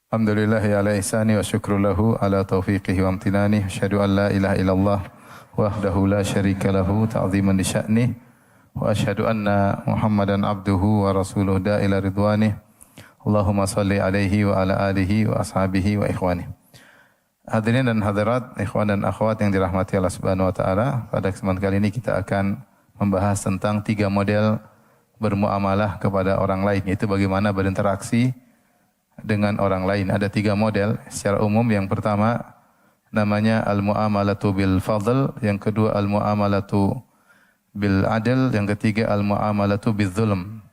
Alhamdulillah ya ala ihsani wa syukru lahu ala taufiqihi wa amtinani. Asyhadu an la ilaha illallah wahdahu la syarika lahu ta'ziman li sya'nih. Wa asyhadu anna Muhammadan abduhu wa rasuluhu da'ila ridwanih. Allahumma salli alaihi wa ala alihi wa ashabihi wa ikhwanih. Hadirin dan hadirat, ikhwan dan akhwat yang dirahmati Allah Subhanahu wa taala, pada kesempatan kali ini kita akan membahas tentang 3 model bermuamalah kepada orang lain, yaitu bagaimana berinteraksi dengan orang lain. Ada 3 model secara umum. Yang pertama namanya al-mu'amalatu bil fadl, yang kedua al-mu'amalatu bil adl, yang ketiga al-mu'amalatu bil zulm.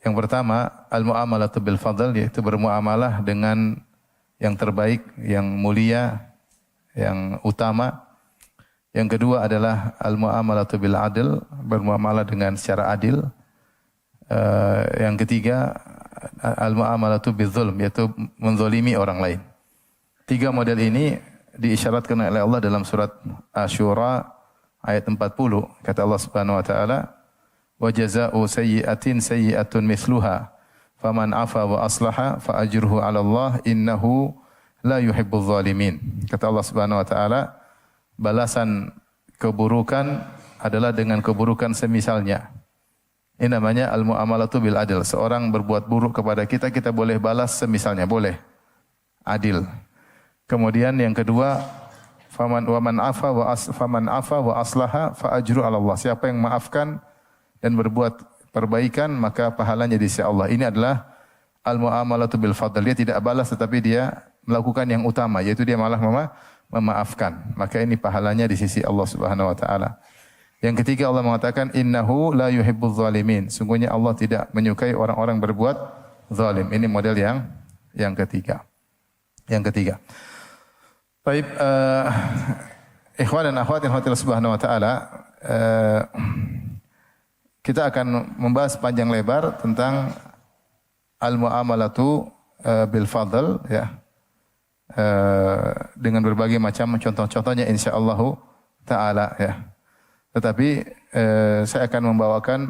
Yang pertama al-mu'amalatu bil fadl, yaitu bermuamalah dengan yang terbaik, yang mulia, yang utama. Yang kedua adalah al-mu'amalatu bil adl, bermuamalah dengan secara adil. Yang ketiga al-mu'amalatu bidzulm, yaitu menzalimi orang lain. 3 model ini diisyaratkan oleh Allah dalam surat Asy-Syura ayat 40. Kata Allah Subhanahu wa taala, "Wa jazaa'u sayyi'atin sayyi'atun mithluha, faman 'afa wa aslaha fa ajruhu 'ala Allah innahu la yuhibbuz zalimin." Kata Allah Subhanahu wa taala, balasan keburukan adalah dengan keburukan semisalnya. Ini namanya al-mu'amalatu bil adil. Seorang berbuat buruk kepada kita, kita boleh balas semisalnya, boleh. Adil. Kemudian yang kedua, faman afa wa aslaha fa ajru 'ala Allah. Siapa yang maafkan dan berbuat perbaikan, maka pahalanya di sisi Allah. Ini adalah al-mu'amalatu bil fadl. Dia tidak balas tetapi dia melakukan yang utama, yaitu dia malah memaafkan. Maka ini pahalanya di sisi Allah Subhanahu wa taala. Yang ketiga Allah mengatakan innahu la yuhibbuz zalimin. Sungguhnya Allah tidak menyukai orang-orang berbuat zalim. Ini model yang ketiga. Yang ketiga. Baik, ikhwan dan akhwat yang Allah Subhanahu wa taala, kita akan membahas panjang lebar tentang al-mu'amalatu bil fadl, ya. Dengan berbagai macam contoh-contohnya insyaallah taala, ya. Tetapi saya akan membawakan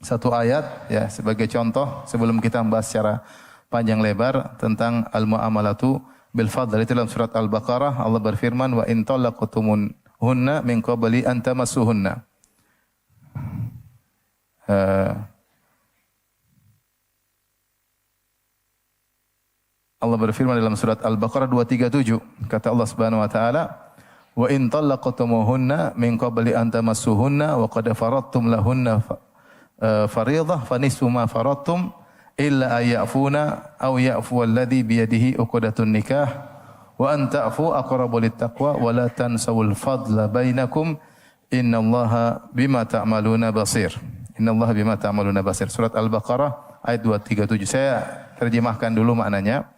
satu ayat, ya, sebagai contoh sebelum kita membahas secara panjang lebar tentang al-mu'amalatu bil fadl. Itu dalam surat Al-Baqarah Allah berfirman, wa in talaqtumuhunna min qabli an tamassuhunna. Allah berfirman dalam surat Al-Baqarah 237, kata Allah Subhanahu wa taala, wa in talaqtumuhunna min qabli an tamassuhunna wa qad faradtum lahunna fariidah fa nisfu ma faradtum illa ayyafuna aw ya'fu alladhi bi yadihi uqdatun nikah wa an ta'fu aqrabu littaqwa wa la tansawul fadla bainakum innallaha bima ta'maluna basir. Innallaha bima ta'maluna basir. Surat Al-Baqarah ayat 237. Saya terjemahkan dulu maknanya.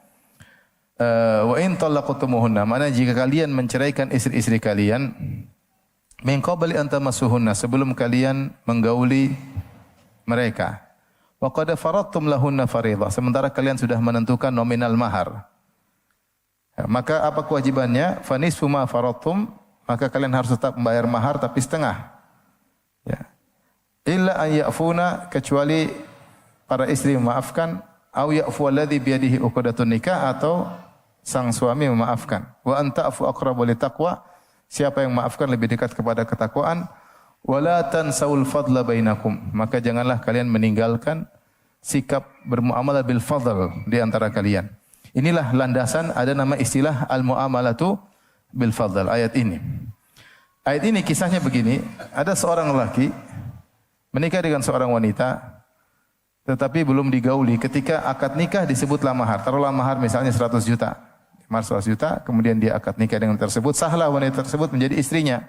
Wa in talaqtumuhunna, mana jika kalian menceraikan istri-istri kalian, min qabli an tamassuhunna, sebelum kalian menggauli mereka, wa qad faradtum lahunna fariidhah, sementara kalian sudah menentukan nominal mahar, ya, maka apa kewajibannya? Fa nisfu ma faradtum, maka kalian harus tetap membayar mahar tapi setengah, ya. Illa an ya'funa, kecuali para istri memaafkan, au ya'fu alladhi biyadihi uqdatun nikah, atau sang suami memaafkan. Wa anta'fu aqrabu littaqwa, siapa yang memaafkan lebih dekat kepada ketakwaan. Wala tansawul fadla bainakum, maka janganlah kalian meninggalkan sikap bermuamalah bil fadl di antara kalian. Inilah landasan, ada nama istilah al-muamalatu bil fadl, ayat ini. Ayat ini kisahnya begini, ada seorang lelaki menikah dengan seorang wanita tetapi belum digauli. Ketika akad nikah disebutlah mahar. Taruhlah mahar misalnya 100 juta. Mahar 100 juta, kemudian dia akad nikah dengan tersebut, sahlah wanita tersebut menjadi istrinya.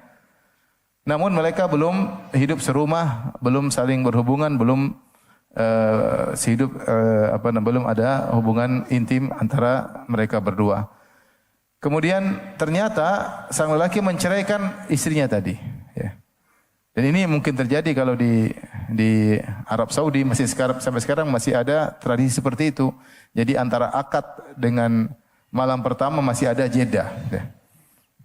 Namun mereka belum hidup serumah, belum saling berhubungan, belum belum ada hubungan intim antara mereka berdua. Kemudian ternyata sang lelaki menceraikan istrinya tadi, ya. Dan ini mungkin terjadi kalau di Arab Saudi, sampai sekarang masih ada tradisi seperti itu. Jadi antara akad dengan malam pertama masih ada jeda, ya.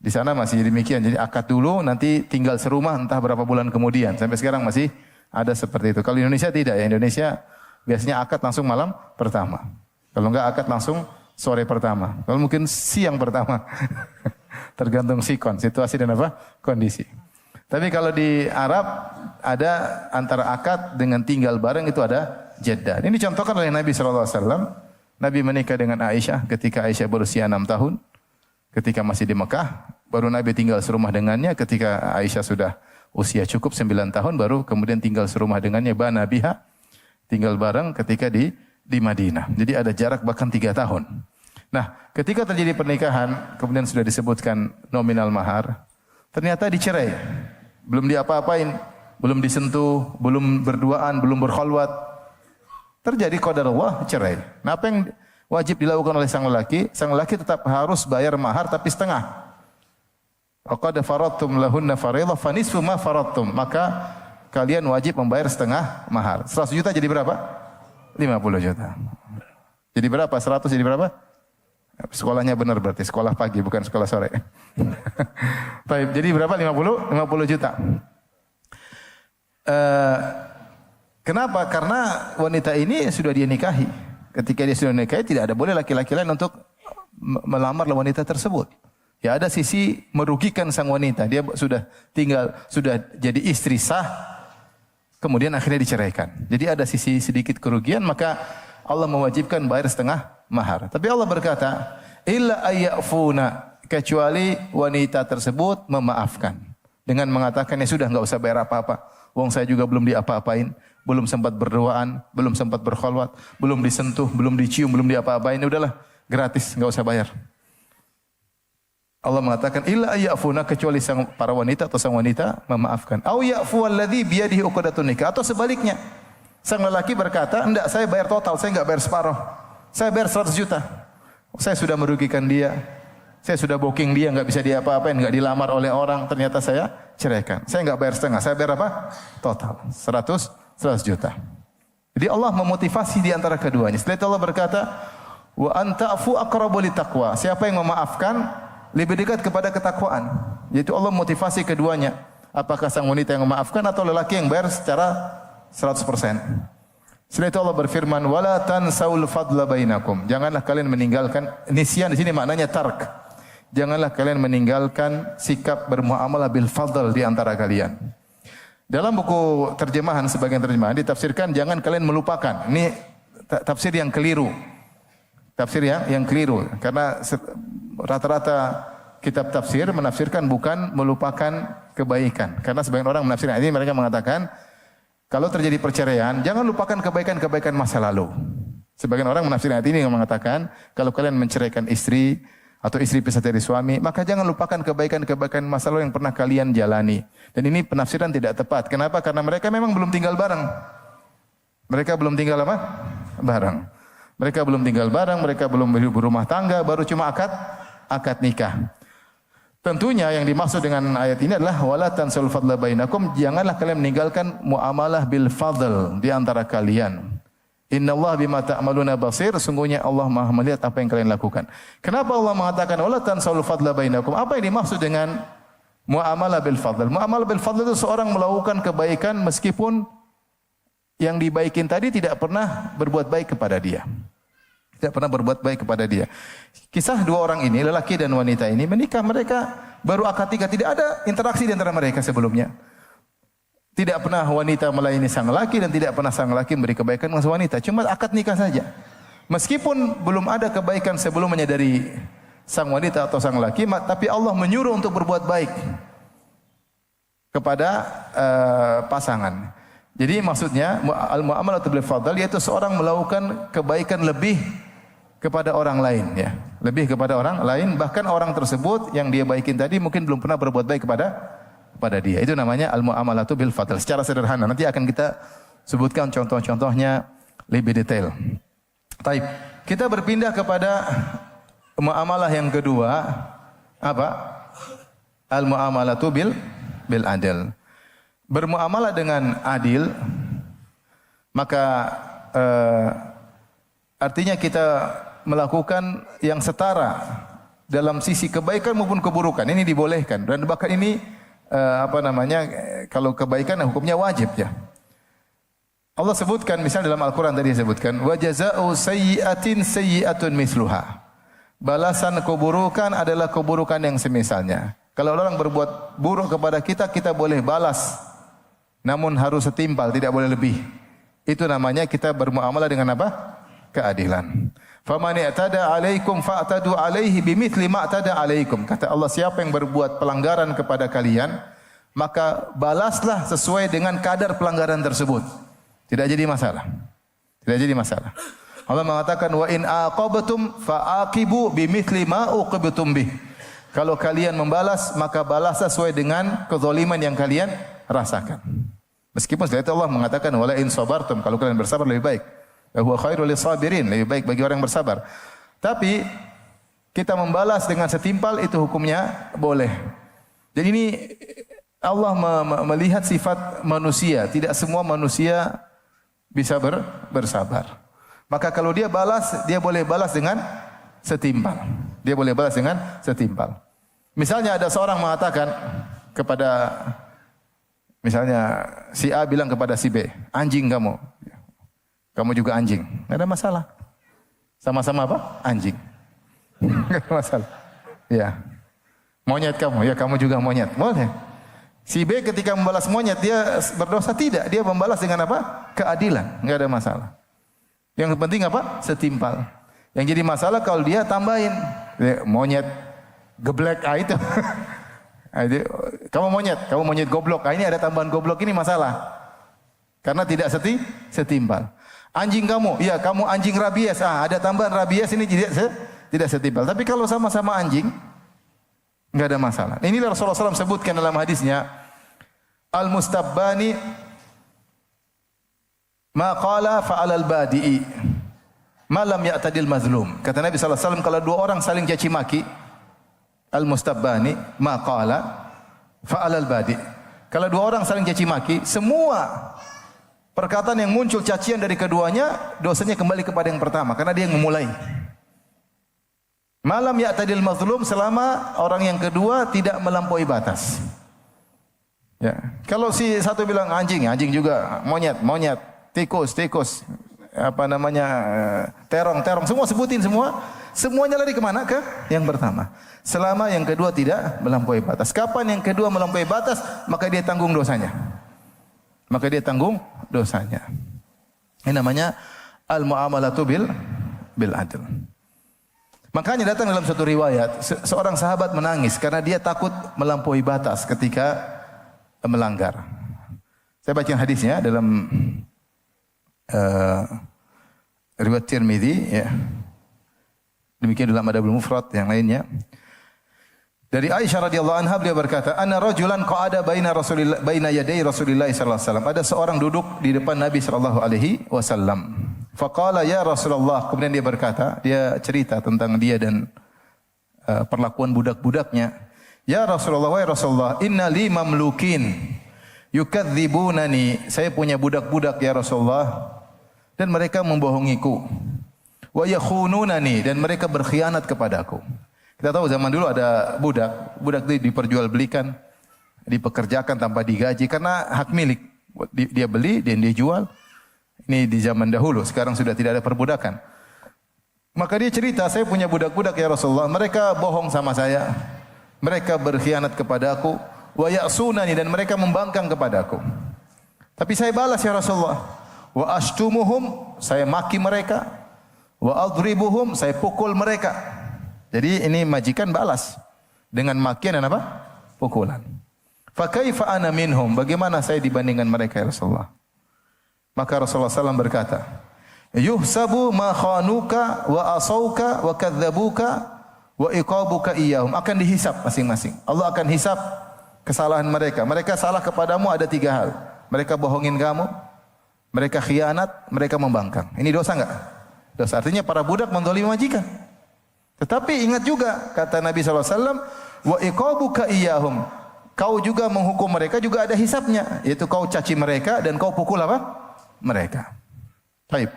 Di sana masih demikian. Jadi akad dulu, nanti tinggal serumah entah berapa bulan kemudian. Sampai sekarang masih ada seperti itu. Kalau di Indonesia tidak, ya. Indonesia biasanya akad langsung malam pertama. Kalau enggak akad langsung sore pertama. Kalau mungkin siang pertama. Tergantung sikon, situasi dan apa? Kondisi. Tapi kalau di Arab ada antara akad dengan tinggal bareng itu ada jeddah. Ini dicontohkan oleh Nabi SAW. Nabi menikah dengan Aisyah ketika Aisyah berusia 6 tahun. Ketika masih di Mekah. Baru Nabi tinggal serumah dengannya ketika Aisyah sudah usia cukup 9 tahun. Baru kemudian tinggal serumah dengannya. Bana biha. Tinggal bareng ketika di Madinah. Jadi ada jarak bahkan 3 tahun. Nah, ketika terjadi pernikahan, kemudian sudah disebutkan nominal mahar. Ternyata dicerai. Belum diapa-apain. Belum disentuh. Belum berduaan. Belum berkhalwat. Terjadi qadarullah cerai. Nah, apa yang wajib dilakukan oleh sang lelaki? Sang lelaki tetap harus bayar mahar tapi setengah. Qad faradtum lahunna fariidhah fa nisfu ma faradtum. Maka kalian wajib membayar setengah mahar. 100 juta jadi berapa? 50 juta. Jadi berapa? 100 jadi berapa? Sekolahnya benar berarti sekolah pagi bukan sekolah sore. Baik, jadi berapa? 50 juta. Kenapa? Karena wanita ini sudah dia nikahi. Ketika dia sudah nikahi tidak ada boleh laki-laki lain untuk melamar wanita tersebut. Ya ada sisi merugikan sang wanita. Dia sudah jadi istri sah, kemudian akhirnya diceraikan. Jadi ada sisi sedikit kerugian, maka Allah mewajibkan bayar setengah mahar. Tapi Allah berkata, illa ayyafuna, kecuali wanita tersebut memaafkan dengan mengatakan ya sudah enggak usah bayar apa-apa. Wong saya juga belum diapa-apain, belum sempat berduaan, belum sempat berkhalwat, belum disentuh, belum dicium, belum diapa-apain. Udahlah, gratis, enggak usah bayar. Allah mengatakan illa ayyafuna, kecuali para wanita atau sang wanita memaafkan. Au ya'fu alladhi biyadihi uqdatun nikah, atau sebaliknya. Sang lelaki berkata, "Enggak, saya bayar total, saya enggak bayar separuh. Saya bayar 100 juta. Saya sudah merugikan dia. Saya sudah booking dia, enggak bisa diapa-apain, enggak dilamar oleh orang, ternyata saya ceraikan. Saya enggak bayar setengah, saya bayar apa? Total. 100 juta." Jadi Allah memotivasi di antara keduanya. Setelah itu Allah berkata, "Wa anta'fu aqrabu litaqwa." Siapa yang memaafkan lebih dekat kepada ketakwaan. Yaitu Allah motivasi keduanya. Apakah sang wanita yang memaafkan atau lelaki yang bayar secara 100%. Setelah itu Allah berfirman, "Wala tansaul fadla bainakum." Janganlah kalian meninggalkan, nisyan di sini maknanya tark. Janganlah kalian meninggalkan sikap bermuamalah bil fadl di antara kalian. Dalam buku terjemahan, sebagian terjemahan ditafsirkan jangan kalian melupakan. Ini tafsir yang keliru. Tafsir yang keliru karena rata-rata kitab tafsir menafsirkan bukan melupakan kebaikan. Karena sebagian orang menafsirkan ini, mereka mengatakan kalau terjadi perceraian jangan lupakan kebaikan-kebaikan masa lalu. Sebagian orang menafsirkan ini yang mengatakan kalau kalian menceraikan istri atau istri pisah dari suami, maka jangan lupakan kebaikan-kebaikan masa lalu yang pernah kalian jalani. Dan ini penafsiran tidak tepat. Kenapa? Karena mereka memang belum tinggal bareng. Mereka belum tinggal apa? Bareng. Mereka belum tinggal bareng, mereka belum berumah tangga, baru cuma akad nikah. Tentunya yang dimaksud dengan ayat ini adalah wala tansul fadla bainakum, janganlah kalian meninggalkan muamalah bil fadl di antara kalian. Innallaha bima ta'maluna basir, sungguhnya Allah Maha melihat apa yang kalian lakukan. Kenapa Allah mengatakan wala tansul fadla bainakum? Apa yang dimaksud dengan muamalah bil fadl? Muamalah bil fadl itu seorang melakukan kebaikan meskipun yang dibaikin tadi tidak pernah berbuat baik kepada dia. Tidak pernah berbuat baik kepada dia. Kisah dua orang ini, lelaki dan wanita ini menikah, mereka baru akad nikah, tidak ada interaksi di antara mereka sebelumnya. Tidak pernah wanita melayani sang lelaki dan tidak pernah sang lelaki memberi kebaikan kepada wanita, cuma akad nikah saja. Meskipun belum ada kebaikan sebelumnya dari sang wanita atau sang lelaki, tapi Allah menyuruh untuk berbuat baik kepada pasangan. Jadi maksudnya al-mu'amalatu bil fadl yaitu seorang melakukan kebaikan lebih kepada orang lain ya. Lebih kepada orang lain, bahkan orang tersebut yang dia baikin tadi mungkin belum pernah berbuat baik kepada dia. Itu namanya al-mu'amalatu bil fadl. Secara sederhana nanti akan kita sebutkan contoh-contohnya lebih detail. Baik, kita berpindah kepada muamalah yang kedua. Apa? Al-mu'amalatu bil adl. Bermuamalah dengan adil, maka artinya kita melakukan yang setara dalam sisi kebaikan maupun keburukan. Ini dibolehkan dan bahkan ini kalau kebaikan hukumnya wajib ya. Allah sebutkan misalnya dalam Al-Qur'an tadi disebutkan wa jazaa'u sayyi'atin sayyi'atun misluha. balasan keburukan adalah keburukan yang semisalnya. Kalau orang berbuat buruk kepada kita, kita boleh balas. Namun harus setimpal, tidak boleh lebih. Itu namanya kita bermuamalah dengan apa? Keadilan. Faman i'tada 'alaikum fa'tadu 'alaihi bimithli ma i'tada 'alaikum. Kata Allah, siapa yang berbuat pelanggaran kepada kalian, maka balaslah sesuai dengan kadar pelanggaran tersebut. Tidak jadi masalah. Tidak jadi masalah. Allah mengatakan wa in aqabtum fa'aqibu bimithli ma uqibtum bih. Kalau kalian membalas, maka balaslah sesuai dengan kezaliman yang kalian rasakan. Meskipun setelah itu Allah mengatakan wala in sabartum, kalau kalian bersabar lebih baik. Huwa khairul lisabirin, lebih baik bagi orang yang bersabar. Tapi kita membalas dengan setimpal itu hukumnya boleh. Jadi ini Allah melihat sifat manusia, tidak semua manusia bisa bersabar. Maka kalau dia balas, dia boleh balas dengan setimpal. Dia boleh balas dengan setimpal. Misalnya ada seorang mengatakan kepada, misalnya si A bilang kepada si B, anjing kamu. Kamu juga anjing. Tidak ada masalah. Sama-sama apa? Anjing. Tidak ada masalah. Ya. Monyet kamu, ya kamu juga monyet. Boleh. Si B ketika membalas monyet, dia berdosa? Tidak. Dia membalas dengan apa? Keadilan. Tidak ada masalah. Yang penting apa? Setimpal. Yang jadi masalah kalau dia tambahin monyet geblek, itu. Kamu monyet goblok. Ini ada tambahan goblok, ini masalah. Karena tidak setimpal. Anjing kamu, ya kamu anjing rabies. Ada tambahan rabies, ini tidak setimpal. Tapi kalau sama-sama anjing, enggak ada masalah. Inilah Rasulullah SAW sebutkan dalam hadisnya, al-mustabbani ma qala fa'alal badi'i malam ya'tadil mazlum. Kata Nabi SAW, kalau dua orang saling caci maki, al-mustabbani ma qala fa'alal badi'. Kalau dua orang saling caci maki, semua perkataan yang muncul cacian dari keduanya, dosanya kembali kepada yang pertama, karena dia yang memulai. Malam ya'tadil mazlum, selama orang yang kedua tidak melampaui batas. Ya. Kalau si satu bilang anjing, anjing juga, monyet, tikus, apa namanya, terong, semua sebutin semua. Semuanya lari kemana? Ke yang pertama. Selama yang kedua tidak melampaui batas. Kapan yang kedua melampaui batas, maka dia tanggung dosanya. Ini namanya al-mu'amalatu bil adl. Makanya datang dalam satu riwayat, seorang sahabat menangis karena dia takut melampaui batas ketika melanggar. Saya baca hadisnya dalam riwayat Tirmidzi, ya. Demikian dalam Adabul Mufrad yang lainnya. Dari Aisyah radhiyallahu anha, beliau berkata, "Anna rajulan qa'ada baina yaday Rasulillah sallallahu alaihi wasallam." Ada seorang duduk di depan Nabi sallallahu alaihi wasallam. Faqala ya Rasulullah, kemudian dia berkata, dia cerita tentang dia dan perlakuan budak-budaknya. Ya Rasulullah, wahai Rasulullah, inna li mamlukin yukadzibunani. Saya punya budak-budak ya Rasulullah, dan mereka membohongiku. Wa yakhununani, dan mereka berkhianat kepadaku. Kita tahu zaman dulu ada budak itu diperjualbelikan, dipekerjakan tanpa digaji karena hak milik. Dia beli dan dia jual. Ini di zaman dahulu, sekarang sudah tidak ada perbudakan. Maka dia cerita, saya punya budak-budak ya Rasulullah, mereka bohong sama saya. Mereka berkhianat kepadaku, wa ya'sunani, dan mereka membangkang kepadaku. Tapi saya balas ya Rasulullah. Wa ashtumuhum, saya maki mereka. Wa adribuhum, saya pukul mereka. Jadi ini majikan balas dengan makian dan apa? Pukulan. Fa kaifa ana minhum? Bagaimana saya dibandingkan mereka ya Rasulullah? Maka Rasulullah SAW berkata, yuhsabu ma khanuka wa asauka wa kadzabuka wa iqabuka iyyahum. Akan dihisap masing-masing. Allah akan hisap kesalahan mereka. Mereka salah kepadamu ada 3 hal. Mereka bohongin kamu, mereka khianat, mereka membangkang. Ini dosa enggak? Dosa. Artinya para budak menzalimi majikan. Tetapi ingat juga kata Nabi SAW, wa iqabuka iyyahum. Kau juga menghukum mereka, juga ada hisapnya, yaitu kau caci mereka dan kau pukul apa? Mereka. Baik.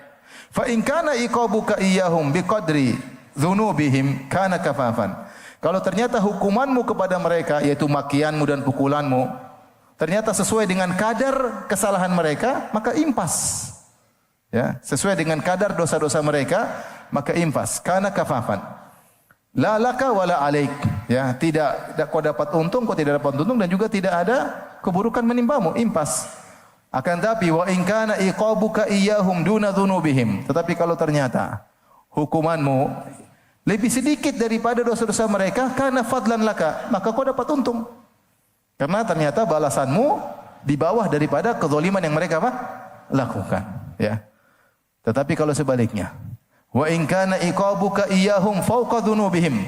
Fa in kana iqabuka iyyahum biqadri dzunubihim kana kafafan. Kalau ternyata hukumanmu kepada mereka, yaitu makianmu dan pukulanmu, ternyata sesuai dengan kadar kesalahan mereka, maka impas. Ya, sesuai dengan kadar dosa-dosa mereka, maka impas. Kana kafafan. La laka wala alaik. Ya, tidak kau dapat untung, kau tidak dapat untung dan juga tidak ada keburukan menimpamu, impas. Akan tapi wa in kana iqabuka iyyahum duna dzunubihim. Tetapi kalau ternyata hukumanmu lebih sedikit daripada dosa-dosa mereka, kana fadlan laka, maka kau dapat untung. Karena ternyata balasanmu di bawah daripada kezaliman yang mereka apa? Lakukan, ya. Tetapi kalau sebaliknya, wa in kana iqabuka iyyahum fawqa dzunubihim.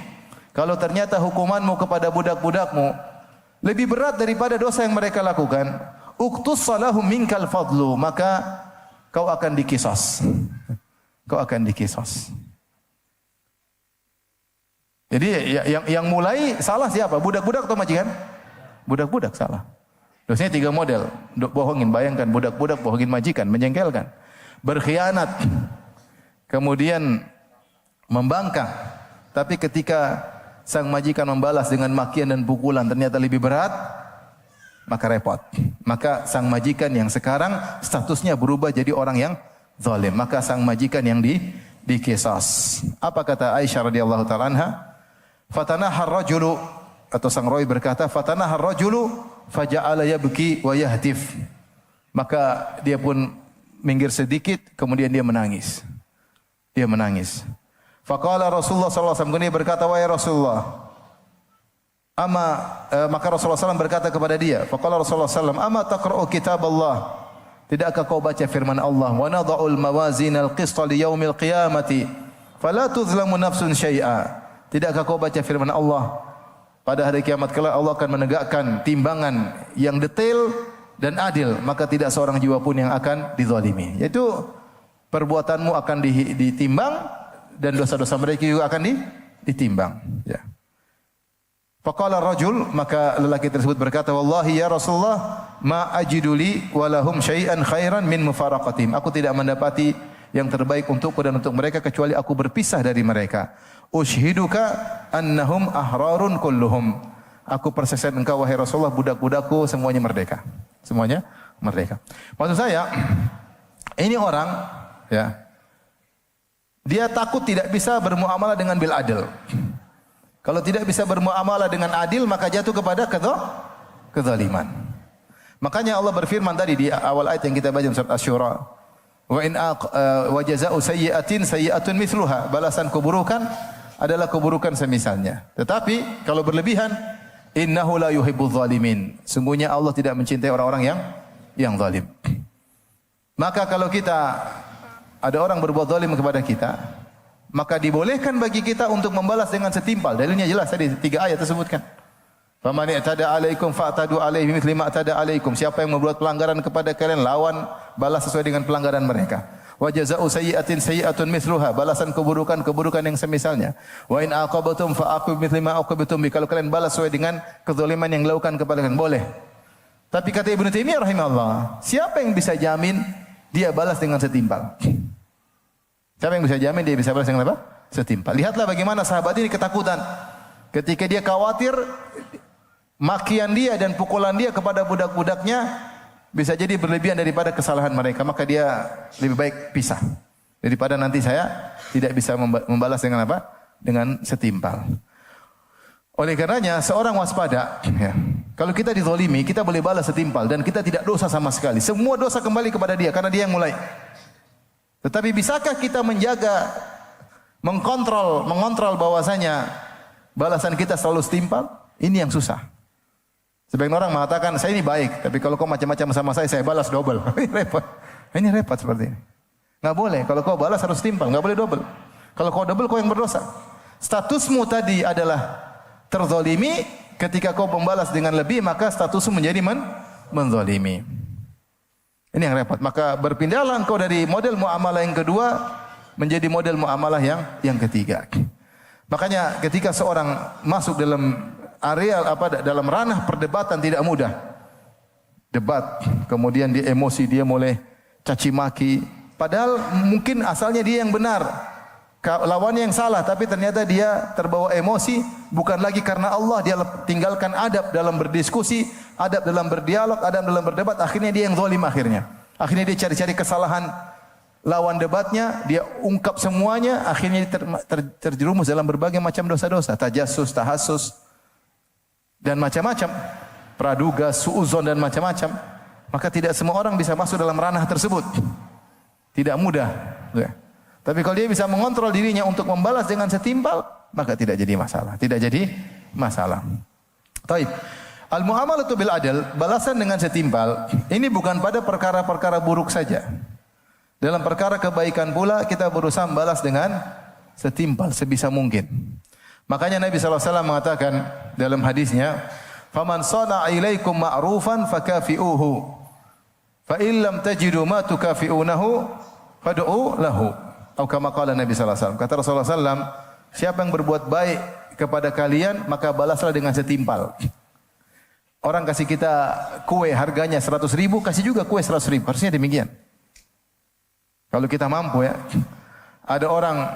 Kalau ternyata hukumanmu kepada budak-budakmu lebih berat daripada dosa yang mereka lakukan, uqtus salahum minkal fadlu, maka kau akan dikisos. Kau akan dikisos. Jadi yang mulai salah siapa? Budak-budak atau majikan? Budak-budak salah. Dosanya 3 model. Bohongin, bayangkan budak-budak bohongin majikan, menjengkelkan. Berkhianat. Kemudian membangkang. Tapi ketika sang majikan membalas dengan makian dan pukulan ternyata lebih berat, maka repot. Maka sang majikan yang sekarang statusnya berubah jadi orang yang zalim. Maka sang majikan yang diqisas. Apa kata Aisyah radhiyallahu taala anha? Fatanahar rajulu, atau sang rawi berkata, fatanahar rajulu faja'ala yabki wa yahtif. Maka dia pun minggir sedikit, kemudian dia menangis. Dia menangis. Faqala Rasulullah sallallahu alaihi wasallam, dia berkata, wahai Rasulullah, maka Rasulullah SAW berkata kepada dia, faqala Rasulullah SAW, ama taqra'u kitab Allah? Tidakkah kau baca firman Allah, wa nadha'ul mawazinal qista li yaumil qiyamati fala tuzlamu nafsun syai'a? Tidakkah kau baca firman Allah, pada hari kiamat kelak Allah akan menegakkan timbangan yang detail dan adil, maka tidak seorang jiwa pun yang akan dizalimi. Yaitu perbuatanmu akan ditimbang dan dosa-dosa mereka juga akan ditimbang. Ya. Faqala rajul, maka lelaki tersebut berkata, wallahi ya Rasulullah, ma ajidu li walahum syai'an khairan min mufaraqatihim. Aku tidak mendapati yang terbaik untukku dan untuk mereka kecuali aku berpisah dari mereka. Ushiduka annahum ahrarun kulluhum. Aku persaksikan engkau wahai Rasulullah, budak-budakku semuanya merdeka. Semuanya merdeka. Maksud saya, ini orang, ya, dia takut tidak bisa bermuamalah dengan bil adil. Kalau tidak bisa bermuamalah dengan adil, maka jatuh kepada kezaliman. Makanya Allah berfirman tadi di awal ayat yang kita baca surat Asy-Syura, wa in wa jazaa'u sayyi'atin sayyi'atun mithluha. Balasan keburukan adalah keburukan semisalnya. Tetapi kalau berlebihan, innahu la yuhibbudz zalimin. Sungguhnya Allah tidak mencintai orang-orang yang zalim. Maka kalau kita ada orang berbuat zalim kepada kita, maka dibolehkan bagi kita untuk membalas dengan setimpal. Dalilnya jelas tadi 3 ayat tersebutkan. Faman i'tada 'alaikum fa'tadu 'alaihi mithli ma i'tada 'alaikum. Siapa yang membuat pelanggaran kepada kalian, lawan balas sesuai dengan pelanggaran mereka. Wa jazaa'u sayyi'atin sayyi'atun mithluha. Balasan keburukan yang semisalnya. Wa in aqabtum fa'aqibu mithli ma aqabtum bi. Kalau kalian balas sesuai dengan kezaliman yang dilakukan kepada kalian, boleh. Tapi kata Ibnu Taimiyah rahimahullah, siapa yang bisa jamin dia balas dengan setimpal? Siapa yang bisa jamin dia bisa balas dengan apa? Setimpal. Lihatlah bagaimana sahabat ini ketakutan ketika dia khawatir makian dia dan pukulan dia kepada budak-budaknya bisa jadi berlebihan daripada kesalahan mereka, maka dia lebih baik pisah daripada nanti saya tidak bisa membalas dengan apa? Dengan setimpal. Oleh karenanya seorang waspada, ya. Kalau kita dizalimi, kita boleh balas setimpal dan kita tidak dosa sama sekali. Semua dosa kembali kepada dia karena dia yang mulai. Tetapi bisakah kita menjaga, mengontrol bahwasanya balasan kita selalu setimpal? Ini yang susah. Sebagian orang mengatakan, saya ini baik, tapi kalau kau macam-macam sama saya balas double. Ini repot. Ini repot seperti ini. Enggak boleh. Kalau kau balas harus timpal, enggak boleh double. Kalau kau double, kau yang berdosa. Statusmu tadi adalah terzalimi, ketika kau membalas dengan lebih, maka statusmu menjadi menzalimi. Ini yang repot. Maka berpindahlah engkau dari model muamalah yang kedua menjadi model muamalah yang ketiga. Makanya ketika seorang masuk dalam area dalam ranah perdebatan tidak mudah. Debat, kemudian dia emosi, dia mulai caci maki, padahal mungkin asalnya dia yang benar, lawannya yang salah, tapi ternyata dia terbawa emosi bukan lagi karena Allah, dia tinggalkan adab dalam berdiskusi, adab dalam berdialog, adab dalam berdebat, akhirnya dia yang zalim akhirnya. Akhirnya dia cari-cari kesalahan lawan debatnya, dia ungkap semuanya, akhirnya terjerumus dalam berbagai macam dosa-dosa, tajassus, tahassus, dan macam-macam, praduga, suudzon dan macam-macam. Maka tidak semua orang bisa masuk dalam ranah tersebut. Tidak mudah. Ya. Tapi kalau dia bisa mengontrol dirinya untuk membalas dengan setimpal, maka tidak jadi masalah. Tidak jadi masalah. Taib. Al-mu'amalatu bil adl, balasan dengan setimpal, ini bukan pada perkara-perkara buruk saja. Dalam perkara kebaikan pula kita berusaha membalas dengan setimpal sebisa mungkin. Makanya Nabi sallallahu alaihi wasallam mengatakan dalam hadisnya, "Faman shana'a ilaikum ma'rufan fakafi'uhu. Fa in lam tajidu ma tukafi'unahu fad'u lahu." Atau kama qala Nabi sallallahu alaihi wasallam. Kata Rasulullah sallallahu alaihi wasallam, siapa yang berbuat baik kepada kalian, maka balaslah dengan setimpal. Orang kasih kita kue harganya 100.000, kasih juga kue 100.000. Harusnya demikian. Kalau kita mampu ya. Ada orang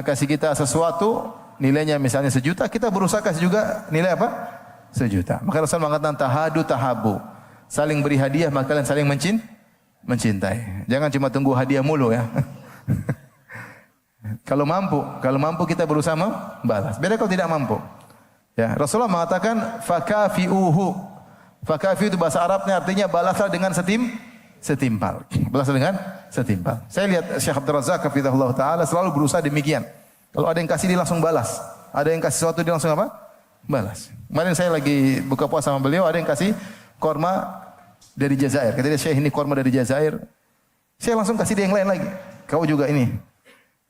kasih kita sesuatu, nilainya misalnya 1 juta, kita berusaha kasih juga nilai apa? 1 juta. Maka Rasul mengatakan tahadu tahabu. Saling beri hadiah maka kalian saling mencintai. Jangan cuma tunggu hadiah mulu ya. Kalau mampu kita berusaha membalas. Beda kalau tidak mampu. Ya, Rasulullah mengatakan fakafi'uhu. Fakafi itu bahasa Arabnya artinya balaslah dengan setimpal. Balaslah dengan setimpal. Saya lihat Syekh Abdul Razak hafizahullah taala selalu berusaha demikian. Kalau ada yang kasih dia langsung balas. Ada yang kasih sesuatu dia langsung apa? Balas. Kemarin saya lagi buka puasa sama beliau, ada yang kasih korma dari Jazair. Kata dia, "Syekh, ini korma dari Jazair." Saya langsung kasih dia yang lain lagi. Kau juga ini.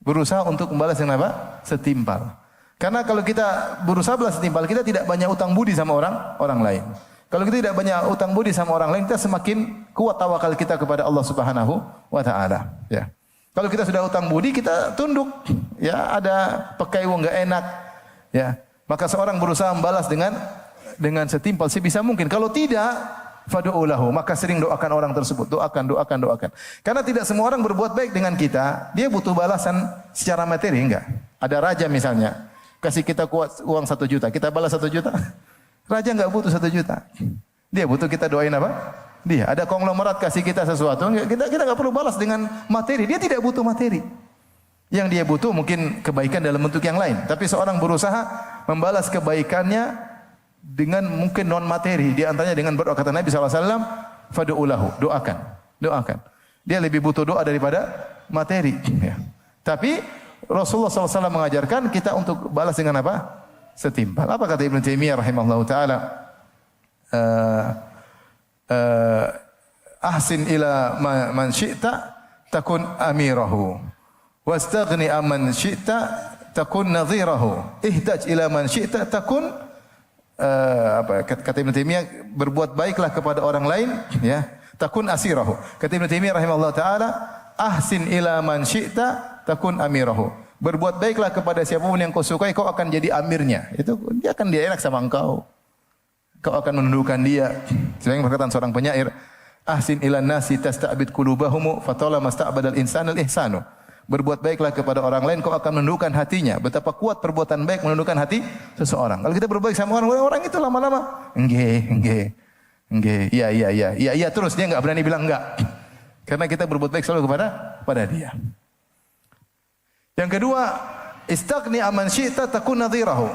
Berusaha untuk membalas dengan apa? Setimpal. Karena kalau kita berusaha balas setimpal, kita tidak banyak utang budi sama orang lain. Kalau kita tidak banyak utang budi sama orang lain, kita semakin kuat tawakal kita kepada Allah Subhanahu wa taala, ya. Kalau kita sudah utang budi, kita tunduk. Ya, ada pakai uang enggak enak, ya. Maka seorang berusaha membalas dengan setimpal sebisa mungkin. Kalau tidak, fad'u lahu, maka sering doakan orang tersebut. Doakan. Karena tidak semua orang berbuat baik dengan kita, dia butuh balasan secara materi, enggak. Ada raja misalnya, kasih kita uang 1 juta, kita balas 1 juta. Raja enggak butuh 1 juta. Dia butuh kita doain apa? Dia. Ada konglomerat kasih kita sesuatu, kita enggak perlu balas dengan materi. Dia tidak butuh materi. Yang dia butuh mungkin kebaikan dalam bentuk yang lain. Tapi seorang berusaha membalas kebaikannya dengan mungkin non materi. Di antaranya dengan berdoa, kata Nabi SAW, fad'u lahu, doakan. Dia lebih butuh doa daripada materi. Ya. Tapi Rasulullah SAW mengajarkan kita untuk balas dengan apa? Setimpal. Apa kata Ibn Taimiyah rahimahullah ta'ala? Ahsin ila man syi'ta takun amirahu. Wastaghni amman syi'ta takun nadhirahu. Ihtaj ila man syi'ta takun kata Ibn Taimiyah, berbuat baiklah kepada orang lain, ya, takun asirahu. Kata Ibn Taimiyah rahimahullah ta'ala, ahsin ila man syi'ta takun amirahu. Berbuat baiklah kepada siapapun yang kau sukai, kau akan jadi amirnya. Itu dia akan dia enak sama engkau. Kau akan menundukkan dia. Sebagaimana perkataan seorang penyair, ahsin ila nasi tasta'bid qulubahum fatala masta'badal insanal ihsanu. Berbuat baiklah kepada orang lain, kau akan menundukkan hatinya. Betapa kuat perbuatan baik menundukkan hati seseorang. Kalau kita berbaik sama orang itu lama-lama enggak. Iya terus, dia enggak berani bilang enggak. Karena kita berbuat baik selalu kepada dia. Yang kedua, istaghni amman syi'ta takun nadhirahu.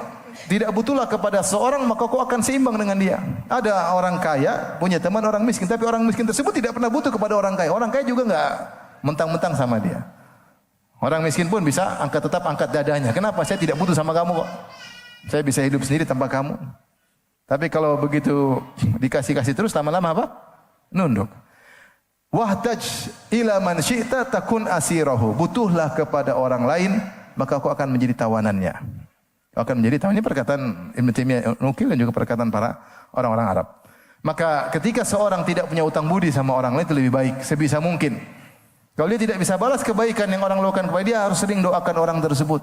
Tidak butuhlah kepada seorang, maka kau akan seimbang dengan dia. Ada orang kaya punya teman orang miskin, tapi orang miskin tersebut tidak pernah butuh kepada orang kaya. Orang kaya juga enggak mentang-mentang sama dia. Orang miskin pun bisa tetap angkat dadanya. Kenapa? Saya tidak butuh sama kamu kok. Saya bisa hidup sendiri tanpa kamu. Tapi kalau begitu dikasih-kasih terus, lama-lama apa? Nunduk. Wahtaj ila man syi'ta takun asirahu. Butuhlah kepada orang lain, maka kau akan menjadi tawanannya. Kau akan menjadi tawanan. Ini perkataan Ibn Taimiyah nukil dan juga perkataan para orang-orang Arab. Maka ketika seorang tidak punya utang budi sama orang lain, itu lebih baik sebisa mungkin. Kalau dia tidak bisa balas kebaikan yang orang lakukan kepada dia, harus sering doakan orang tersebut.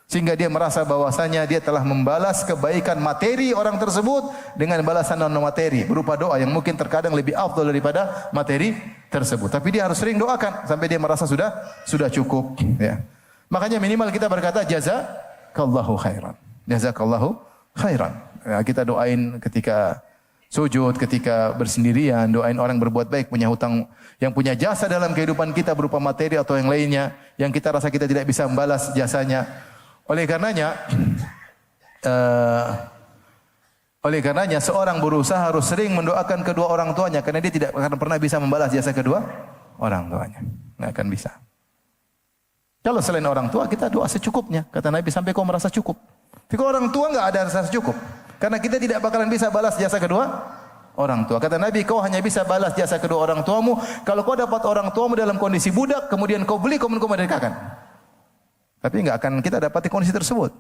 Sehingga dia merasa bahwasanya dia telah membalas kebaikan materi orang tersebut dengan balasan non materi berupa doa yang mungkin terkadang lebih afdal daripada materi tersebut. Tapi dia harus sering doakan sampai dia merasa sudah cukup, ya. Makanya minimal kita berkata jazakallahu khairan. Jazakallahu khairan. Ya, kita doain ketika sujud, ketika bersendirian, doain orang berbuat baik, punya hutang, yang punya jasa dalam kehidupan kita berupa materi atau yang lainnya, yang kita rasa kita tidak bisa membalas jasanya. Oleh karenanya seorang berusaha harus sering mendoakan kedua orang tuanya, karena dia tidak akan pernah bisa membalas jasa kedua orang tuanya. Nggak akan bisa. Kalau selain orang tua, kita doa secukupnya. Kata Nabi, sampai kau merasa cukup. Tapi kalau orang tua nggak ada rasa cukup. Karena kita tidak bakalan bisa balas jasa kedua orang tua. Kata Nabi, kau hanya bisa balas jasa kedua orang tuamu kalau kau dapat orang tuamu dalam kondisi budak, kemudian kau beli, kemudian kau merdekakan. Tapi nggak akan kita dapati kondisi tersebut.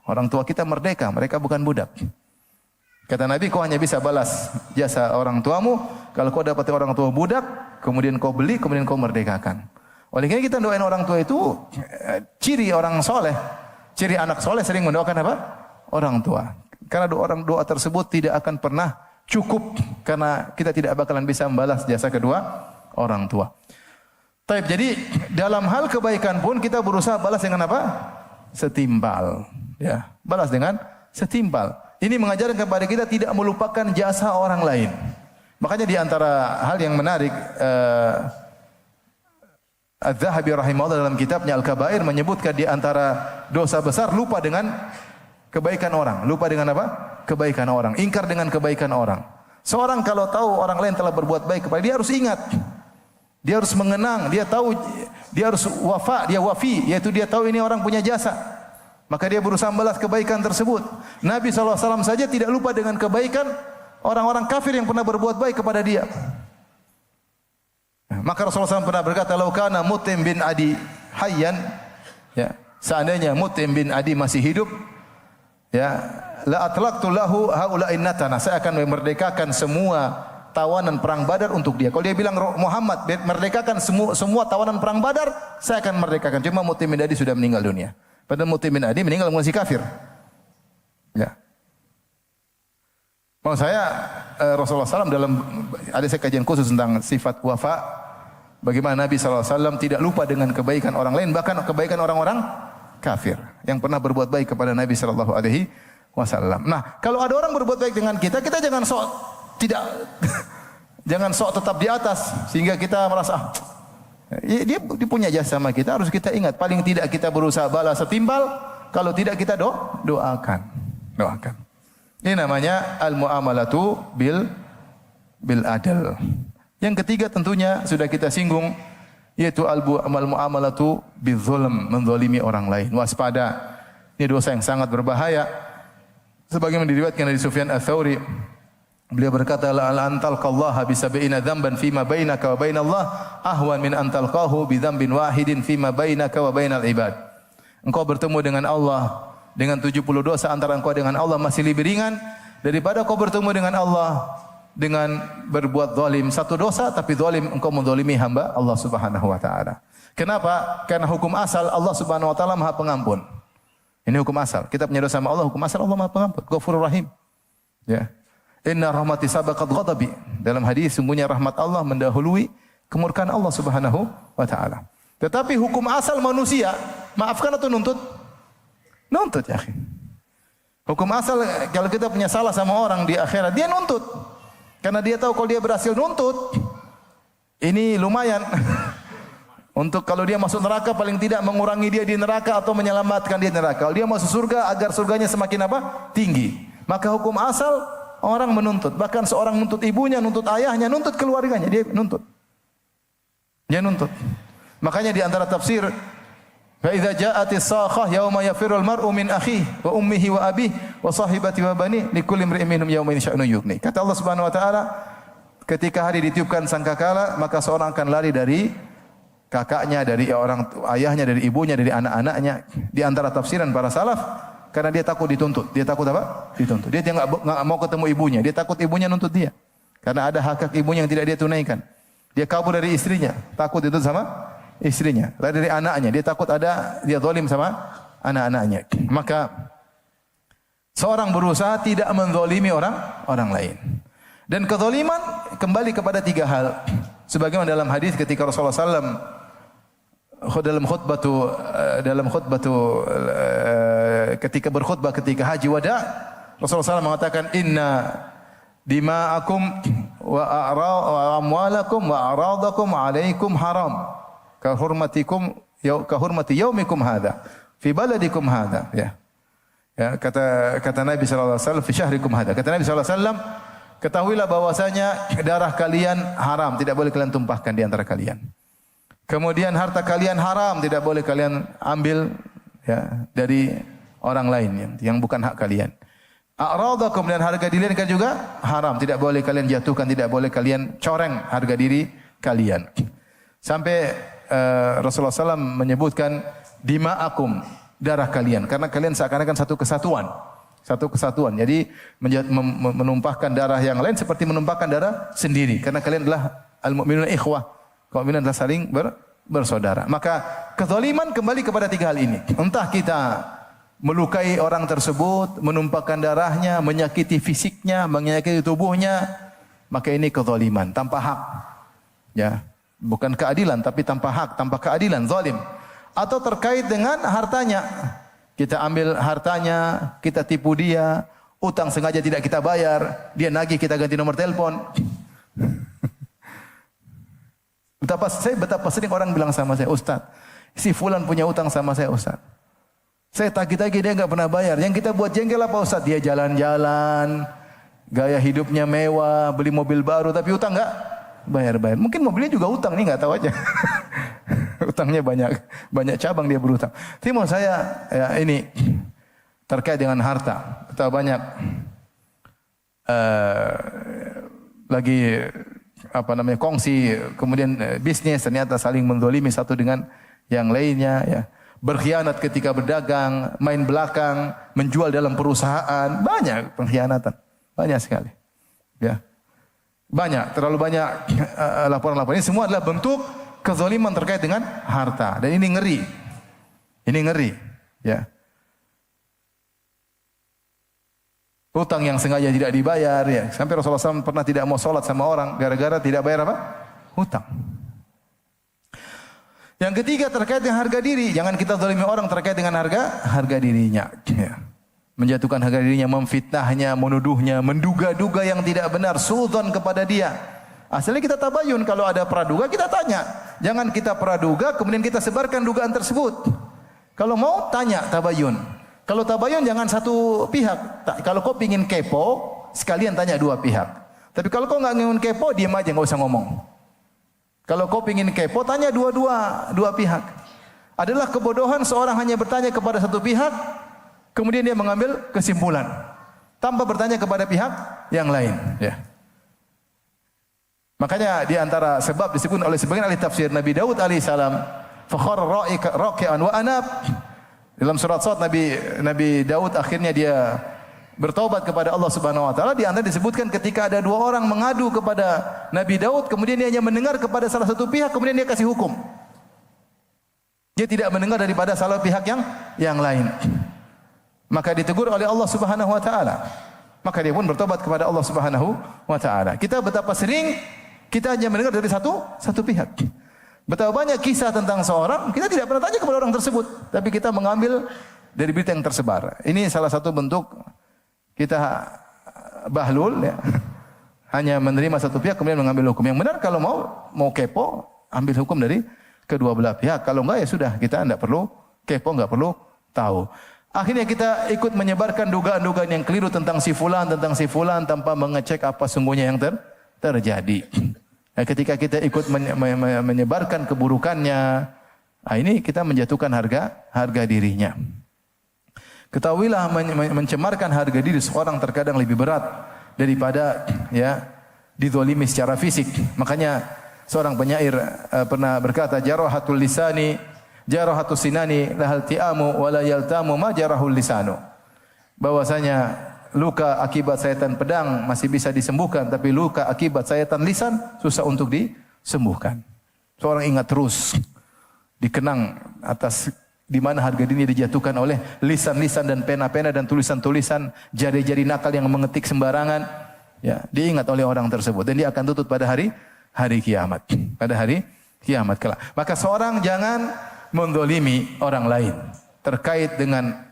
Orang tua kita merdeka, mereka bukan budak. Kata Nabi, kau hanya bisa balas jasa orang tuamu kalau kau dapati orang tua budak, kemudian kau beli, kemudian kau merdekakan. Oleh karena kita doain orang tua itu ciri orang soleh, ciri anak soleh sering mendoakan apa? Orang tua. Karena doa tersebut tidak akan pernah cukup, karena kita tidak bakalan bisa membalas jasa kedua orang tua. Taib, jadi dalam hal kebaikan pun kita berusaha balas dengan apa? Setimpal. Ya, balas dengan setimpal. Ini mengajarkan kepada kita tidak melupakan jasa orang lain. Makanya di antara hal yang menarik, Az-Zahabi rahimahullah dalam kitabnya Al-Kabair menyebutkan di antara dosa besar lupa dengan kebaikan orang. Lupa dengan apa? Kebaikan orang. Ingkar dengan kebaikan orang. Seorang kalau tahu orang lain telah berbuat baik kepada dia, harus ingat. Dia harus mengenang, dia tahu, dia harus wafi, yaitu dia tahu ini orang punya jasa. Maka dia berusaha membalas kebaikan tersebut. Nabi SAW saja tidak lupa dengan kebaikan orang-orang kafir yang pernah berbuat baik kepada dia. Maka Rasulullah SAW pernah berkata, "Lau kana Mut'im bin Adi hayyan," ya, seandainya Mut'im bin Adi masih hidup, ya, la atlaqtu lahu haula'in natana, saya akan memerdekakan semua tawanan perang Badar untuk dia. Kalau dia bilang, Muhammad merdekakan semua tawanan perang Badar, saya akan merdekakan. Cuma Mut'im bin Adi sudah meninggal dunia. Padahal Mut'im bin Adi meninggal masih kafir. Ya. Mau saya Rasulullah SAW dalam ada kajian khusus tentang sifat wafa, bagaimana Nabi SAW tidak lupa dengan kebaikan orang lain, bahkan kebaikan orang-orang kafir yang pernah berbuat baik kepada Nabi SAW. Nah, kalau ada orang berbuat baik dengan kita, kita jangan sok tidak, jangan sok tetap di atas sehingga kita merasa dia punya jasa sama kita, harus kita ingat. Paling tidak kita berusaha balas setimpal, kalau tidak kita doakan. Ini namanya al-mu'amalatu bil adl. Yang ketiga tentunya sudah kita singgung, yaitu al-mu'amalatu bil zulm, menzalimi orang lain. Waspada. Ini dosa yang sangat berbahaya. Sebagaimana diriwayatkan dari Sufyan Ats-Tsauri, beliau berkata, la antalqallaha bi sab'ina dzamban fima bainaka wa bainallah ahwan min antalqahu bi dzambin wahidin fima bainaka wa bainal ibad. Engkau bertemu dengan Allah dengan 70 dosa antara engkau dengan Allah masih lebih ringan daripada kau bertemu dengan Allah dengan berbuat zalim. Satu dosa tapi zalim, engkau menzalimi hamba Allah Subhanahu wa taala. Kenapa? Karena hukum asal Allah Subhanahu wa taala Maha Pengampun. Ini hukum asal. Kita punya dosa sama Allah, hukum asal Allah Maha Pengampun, Ghafurur Rahim. Ya. Inna rahmati sabaqat ghadabi. Dalam hadis sungguhnya rahmat Allah mendahului kemurkaan Allah Subhanahu wa taala. Tetapi hukum asal manusia, maafkan atau nuntut? Nuntut, ya akhi. Hukum asal kalau kita punya salah sama orang di akhirat, dia nuntut. Karena dia tahu kalau dia berhasil nuntut, ini lumayan. Untuk kalau dia masuk neraka, paling tidak mengurangi dia di neraka atau menyelamatkan dia di neraka. Kalau dia masuk surga, agar surganya semakin apa? Tinggi. Maka hukum asal orang menuntut. Bahkan seorang nuntut ibunya, nuntut ayahnya, nuntut keluarganya. Dia nuntut. Dia nuntut. Makanya di antara tafsir, fa idza ja'atis sakhah yauma yafirul mar'u min akhihi wa ummihi wa abihi wa sahibati wa bani likulli imri'in minhum yawma sya'nu yughni. Kata Allah Subhanahu wa taala, ketika hari ditiupkan sangkakala, maka seorang akan lari dari kakaknya, dari orang ayahnya, dari ibunya, dari anak-anaknya. Di antara tafsiran para salaf, karena dia takut dituntut. Dia takut apa? Dituntut. Dia enggak mau ketemu ibunya, dia takut ibunya nuntut dia. Karena ada hak ibunya yang tidak dia tunaikan. Dia kabur dari istrinya, takut dituntut sama istrinya, lari dari anaknya, dia takut ada dia zalim sama anak-anaknya. Maka seorang berusaha tidak menzalimi orang lain. Dan kezaliman kembali kepada tiga hal. Sebagaimana dalam hadis ketika Rasulullah SAW dalam khutbah ketika berkhutbah ketika haji wada, Rasulullah SAW mengatakan, inna dima'akum wa amwalakum wa aradakum alaikum haram ka hurmati yaumikum hadha fi baladikum hadha ya. Ya, kata Nabi sallallahu alaihi wasallam fi syahrikum hadha. Kata Nabi sallallahu alaihi wasallam, ketahuilah bahwasanya darah kalian haram, tidak boleh kalian tumpahkan di antara kalian. Kemudian harta kalian haram, tidak boleh kalian ambil ya dari orang lain yang bukan hak kalian. A'radakum, dan harga diri kalian juga haram, tidak boleh kalian jatuhkan, tidak boleh kalian coreng harga diri kalian. Sampai Rasulullah SAW menyebutkan dima'akum, darah kalian, karena kalian seakan-akan satu kesatuan. Satu kesatuan. Jadi menumpahkan darah yang lain seperti menumpahkan darah sendiri, karena kalian adalah al-mu'minuna ikhwah. Kaum mukminin adalah saling bersaudara. Maka kezaliman kembali kepada tiga hal ini. Entah kita melukai orang tersebut, menumpahkan darahnya, menyakiti fisiknya, menyakiti tubuhnya, maka ini kezaliman tanpa hak. Ya, bukan keadilan tapi tanpa hak, tanpa keadilan, zalim. Atau terkait dengan hartanya. Kita ambil hartanya, kita tipu dia, utang sengaja tidak kita bayar, dia nagih kita ganti nomor telepon. Betapa sering orang bilang sama saya, Ustaz, si fulan punya utang sama saya, Ustaz. Saya tagih-tagih dia enggak pernah bayar. Yang kita buat jengkel apa, Ustaz? Dia jalan-jalan, gaya hidupnya mewah, beli mobil baru, tapi utang enggak bayar-bayar. Mungkin mobilnya juga utang nih, enggak tahu aja. Utangnya banyak cabang dia berutang. Tapi mau saya ya ini terkait dengan harta. Kita banyak lagi kongsi, kemudian bisnis ternyata saling menzalimi satu dengan yang lainnya ya. Berkhianat ketika berdagang, main belakang, menjual dalam perusahaan, banyak pengkhianatan. Banyak sekali. Ya. Banyak, terlalu banyak laporan-laporan. Ini semua adalah bentuk kezaliman terkait dengan harta, dan ini ngeri. Ini ngeri, ya. Utang yang sengaja tidak dibayar, ya. Sampai Rasulullah SAW pernah tidak mau sholat sama orang gara-gara tidak bayar apa? Hutang. Yang ketiga terkait dengan harga diri, jangan kita zalimi orang terkait dengan harga dirinya. Ya. Menjatuhkan harga dirinya, memfitnahnya, menuduhnya, menduga-duga yang tidak benar, suudzon kepada dia. Asalnya kita tabayun, kalau ada praduga kita tanya. Jangan kita praduga kemudian kita sebarkan dugaan tersebut. Kalau mau tanya tabayun. Kalau tabayun jangan satu pihak. Kalau kau pingin kepo, sekalian tanya dua pihak. Tapi kalau kau enggak ingin kepo, diam aja, enggak usah ngomong. Kalau kau pingin kepo, tanya dua pihak. Adalah kebodohan seorang hanya bertanya kepada satu pihak, kemudian dia mengambil kesimpulan tanpa bertanya kepada pihak yang lain, ya. Makanya di antara sebab disebut oleh sebagian ahli tafsir, Nabi Daud alaihissalam fakhara raki'an wa anab. Dalam surat Shad Nabi Daud akhirnya dia bertaubat kepada Allah Subhanahu wa taala. Di antara disebutkan ketika ada dua orang mengadu kepada Nabi Daud, kemudian dia hanya mendengar kepada salah satu pihak, kemudian dia kasih hukum. Dia tidak mendengar daripada salah pihak yang lain. Maka ditegur oleh Allah Subhanahu wa taala. Maka dia pun bertobat kepada Allah Subhanahu wa taala. Kita betapa sering kita hanya mendengar dari satu pihak. Betapa banyak kisah tentang seorang, kita tidak pernah tanya kepada orang tersebut, tapi kita mengambil dari berita yang tersebar. Ini salah satu bentuk kita bahlul, ya. Hanya menerima satu pihak kemudian mengambil hukum. Yang benar kalau mau kepo, ambil hukum dari kedua belah pihak. Kalau enggak ya sudah, kita tidak perlu kepo, enggak perlu tahu. Akhirnya kita ikut menyebarkan dugaan-dugaan yang keliru tentang si fulan tanpa mengecek apa sungguhnya yang terjadi. Nah, ketika kita ikut menyebarkan keburukannya, ini kita menjatuhkan harga dirinya. Ketahuilah mencemarkan harga diri seorang terkadang lebih berat daripada ya dizalimi secara fisik. Makanya seorang penyair pernah berkata, jarahatul lisani jarahatus sinani lahal ti'amu wala yaltamu ma jarahul lisanu. Bahwasanya luka akibat sayatan pedang masih bisa disembuhkan, tapi luka akibat sayatan lisan susah untuk disembuhkan. Seorang ingat terus, dikenang atas di mana harga dirinya dijatuhkan oleh lisan-lisan dan pena-pena dan tulisan-tulisan jari-jari nakal yang mengetik sembarangan. Ya, diingat oleh orang tersebut dan dia akan tutup pada hari kiamat. Pada hari kiamat kelak. Maka seorang jangan mendolimi orang lain terkait dengan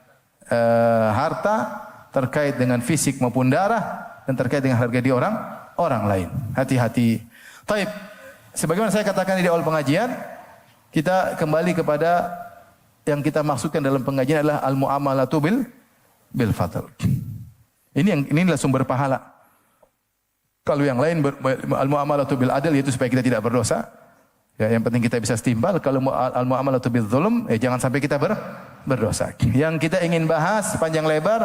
harta, terkait dengan fisik maupun darah, dan terkait dengan harga diri orang lain. Hati-hati. Taib. Sebagaimana saya katakan di awal pengajian, kita kembali kepada yang kita maksudkan dalam pengajian adalah al-muamalatu bil fadl. Inilah sumber pahala. Kalau yang lain al-muamalatu bil adl yaitu supaya kita tidak berdosa. Ya, yang penting kita bisa setimpal. Kalau al-muamalatu bil zulm, jangan sampai kita berdosa. Yang kita ingin bahas panjang lebar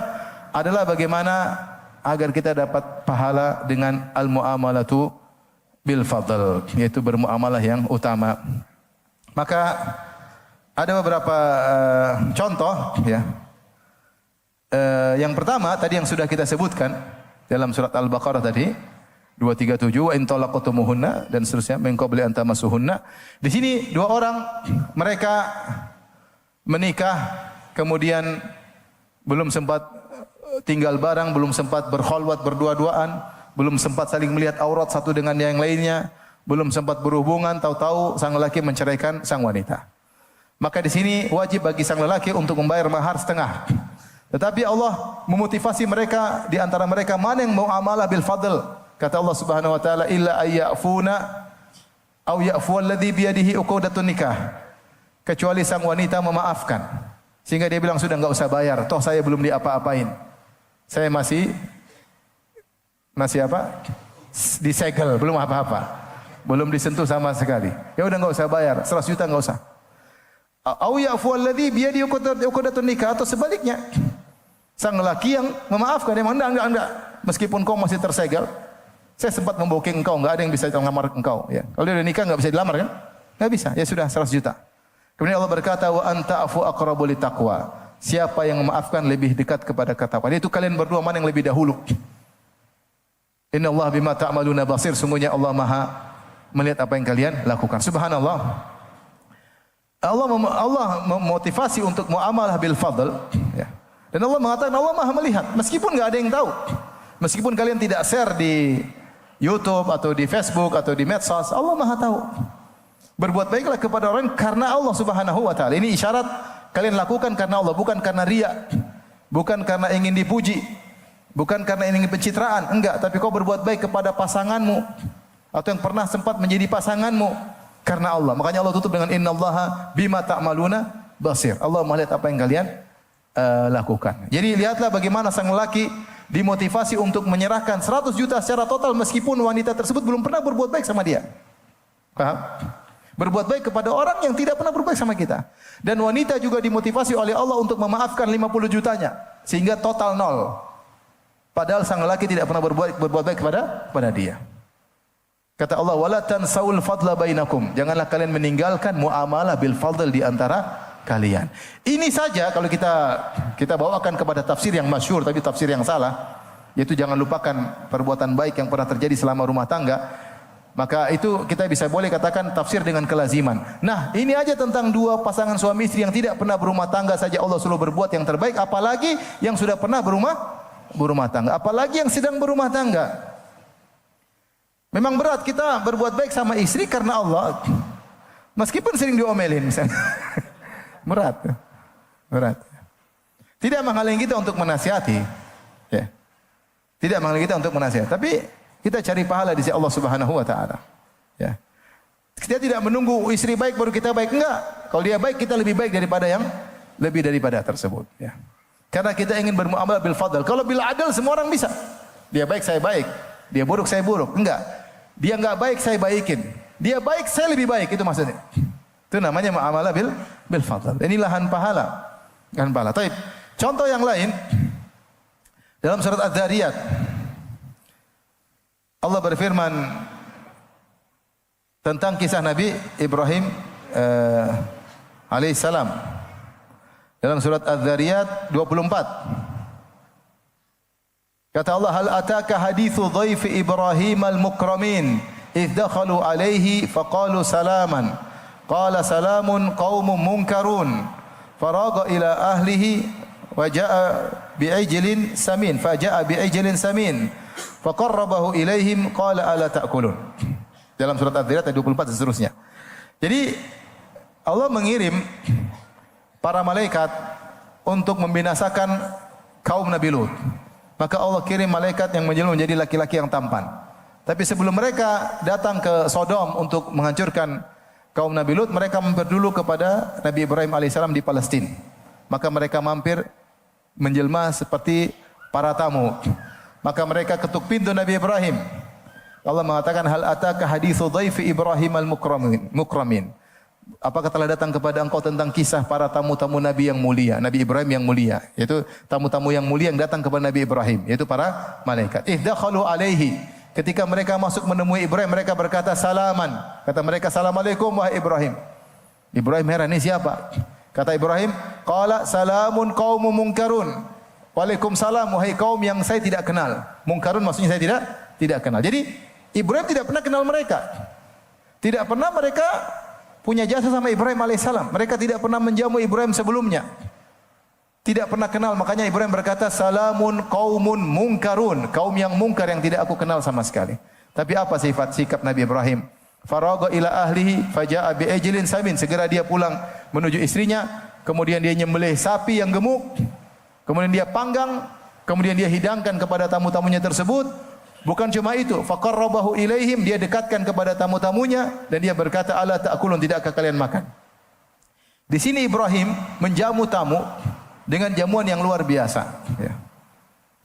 adalah bagaimana agar kita dapat pahala dengan al-muamalatu bil fadl, yaitu bermuamalah yang utama. Maka ada beberapa contoh ya. Yang pertama tadi yang sudah kita sebutkan dalam surat Al-Baqarah tadi 237 wa in talaqtumuhunna dan seterusnya min qabli an tamassuhunna. Di sini dua orang mereka menikah kemudian belum sempat tinggal bareng, belum sempat berkholwat berdua-duaan, belum sempat saling melihat aurat satu dengan yang lainnya, belum sempat berhubungan, tahu-tahu sang lelaki menceraikan sang wanita. Maka di sini wajib bagi sang lelaki untuk membayar mahar setengah. Tetapi Allah memotivasi mereka di antara mereka mana yang mau amalah bil fadl. Kata Allah Subhanahu wa taala illa ayyafuna aw ya'fu alladhi bi yadihi uqdatun nikah. Kecuali sang wanita memaafkan. Sehingga dia bilang sudah enggak usah bayar, toh saya belum diapa-apain. Saya masih apa? Disegel, belum apa-apa. Belum disentuh sama sekali. Ya udah enggak usah bayar, 100 juta enggak usah. Aw ya'fu alladhi bi yadihi uqdatun nikah atau sebaliknya. Sang lelaki yang memaafkan, dia enggak. Meskipun kau masih tersegel, saya sempat memboking engkau, enggak ada yang bisa melamar engkau. Ya. Kalau dia udah nikah enggak bisa dilamar kan? Enggak bisa. Ya sudah 100 juta. Kemudian Allah berkata wa anta afu aqrabu litaqwa. Siapa yang memaafkan lebih dekat kepada ketakwaan. Itu kalian berdua mana yang lebih dahulu? Inna Allah bima ta'maluna basir. Sungguhnya Allah Maha melihat apa yang kalian lakukan. Subhanallah. Allah memotivasi untuk muamalah bil fadl. Ya. Dan Allah mengatakan Allah Maha melihat. Meskipun enggak ada yang tahu. Meskipun kalian tidak share di YouTube atau di Facebook atau di medsos, Allah Maha tahu. Berbuat baiklah kepada orang karena Allah Subhanahu wa taala. Ini isyarat kalian lakukan karena Allah, bukan karena riya. Bukan karena ingin dipuji. Bukan karena ingin pencitraan, enggak, tapi kau berbuat baik kepada pasanganmu atau yang pernah sempat menjadi pasanganmu karena Allah. Makanya Allah tutup dengan innallaha bima ta'maluna basir. Allah melihat apa yang kalian lakukan. Jadi lihatlah bagaimana sang lelaki dimotivasi untuk menyerahkan 100 juta secara total meskipun wanita tersebut belum pernah berbuat baik sama dia. Paham? Berbuat baik kepada orang yang tidak pernah berbuat baik sama kita. Dan wanita juga dimotivasi oleh Allah untuk memaafkan 50 jutanya sehingga total nol. Padahal sang lelaki tidak pernah berbuat baik kepada dia. Kata Allah, "Wala tansaul fadla bainakum." Janganlah kalian meninggalkan muamalah bil fadl di antara kalian. Ini saja kalau kita bawakan kepada tafsir yang masyhur tapi tafsir yang salah, yaitu jangan lupakan perbuatan baik yang pernah terjadi selama rumah tangga. Maka itu kita bisa boleh katakan tafsir dengan kelaziman. Nah, ini aja tentang dua pasangan suami istri yang tidak pernah berumah tangga saja Allah suruh berbuat yang terbaik, apalagi yang sudah pernah berumah tangga, apalagi yang sedang berumah tangga. Memang berat kita berbuat baik sama istri karena Allah. Meskipun sering diomelin misalnya. Berat. Tidak menghalangi kita untuk menasihati. Ya. Tidak menghalangi kita untuk menasihati. Tapi kita cari pahala di sisi Allah Subhanahu wa taala. Ya. Kita tidak menunggu istri baik baru kita baik, enggak. Kalau dia baik kita lebih baik daripada yang lebih daripada tersebut, ya. Karena kita ingin bermuamalah bil fadl. Kalau bil adl semua orang bisa. Dia baik saya baik, dia buruk saya buruk. Enggak. Dia enggak baik saya baikin. Dia baik saya lebih baik, itu maksudnya. Itu namanya muamalah bil fadl. Ini lahan pahala. Lahan pahala. Taib. Contoh yang lain dalam surat Az-Zariyat. Allah berfirman tentang kisah Nabi Ibrahim alaihissalam dalam surat Az-Zariyat 24. Kata Allah, hal ataka hadithu dhaifi Ibrahim al-mukramin idh dakhalu alaihi faqalu salaman qala salamun qaumun munkarun faraga ila ahlihi wa jaa bi'ijlin samin samin faqarrabahu ilaihim qala ala ta'kulun. Dalam surat Az-Zariyat ayat 24 dan seterusnya. Jadi Allah mengirim para malaikat untuk membinasakan kaum Nabi Lut. maka Allah kirim malaikat yang menjelma menjadi laki-laki yang tampan. Tapi sebelum mereka datang ke Sodom untuk menghancurkan kaum Nabi Lut, mereka mampir dulu kepada Nabi Ibrahim alaihissalam di Palestina. Maka mereka mampir menjelma seperti para tamu. Maka mereka ketuk pintu Nabi Ibrahim. Allah mengatakan, hal ataka hadithu dhaifi Ibrahim al-mukramin. Apakah telah datang kepada engkau tentang kisah para tamu-tamu Nabi yang mulia, Nabi Ibrahim yang mulia, yaitu tamu-tamu yang mulia yang datang kepada Nabi Ibrahim, yaitu para malaikat. Ihdakhalu alaihi. Ketika mereka masuk menemui Ibrahim, mereka berkata salaman. Kata mereka, assalamualaikum wahai Ibrahim. Ibrahim heran, ini siapa? Kata Ibrahim, qala salamun qaumun munkarun. Waalaikumsalam wahai kaum yang saya tidak kenal. Munkarun maksudnya saya tidak kenal. Jadi Ibrahim tidak pernah kenal mereka. Tidak pernah mereka punya jasa sama Ibrahim alaihissalam. Mereka tidak pernah menjamu Ibrahim sebelumnya. Tidak pernah kenal, makanya Ibrahim berkata salamun qaumun munkarun, kaum yang mungkar yang tidak aku kenal sama sekali. Tapi apa sifat sikap Nabi Ibrahim? Faraga ila ahlihi faja'a bi ajlin samin. Segera dia pulang menuju istrinya, kemudian dia nyembelih sapi yang gemuk, kemudian dia panggang, kemudian dia hidangkan kepada tamu-tamunya tersebut. Bukan cuma itu, faqarrabahu ilaihim, dia dekatkan kepada tamu-tamunya dan dia berkata, ala ta'kulun, tidakkah kalian makan? Di sini Ibrahim menjamu tamu dengan jamuan yang luar biasa. Ya.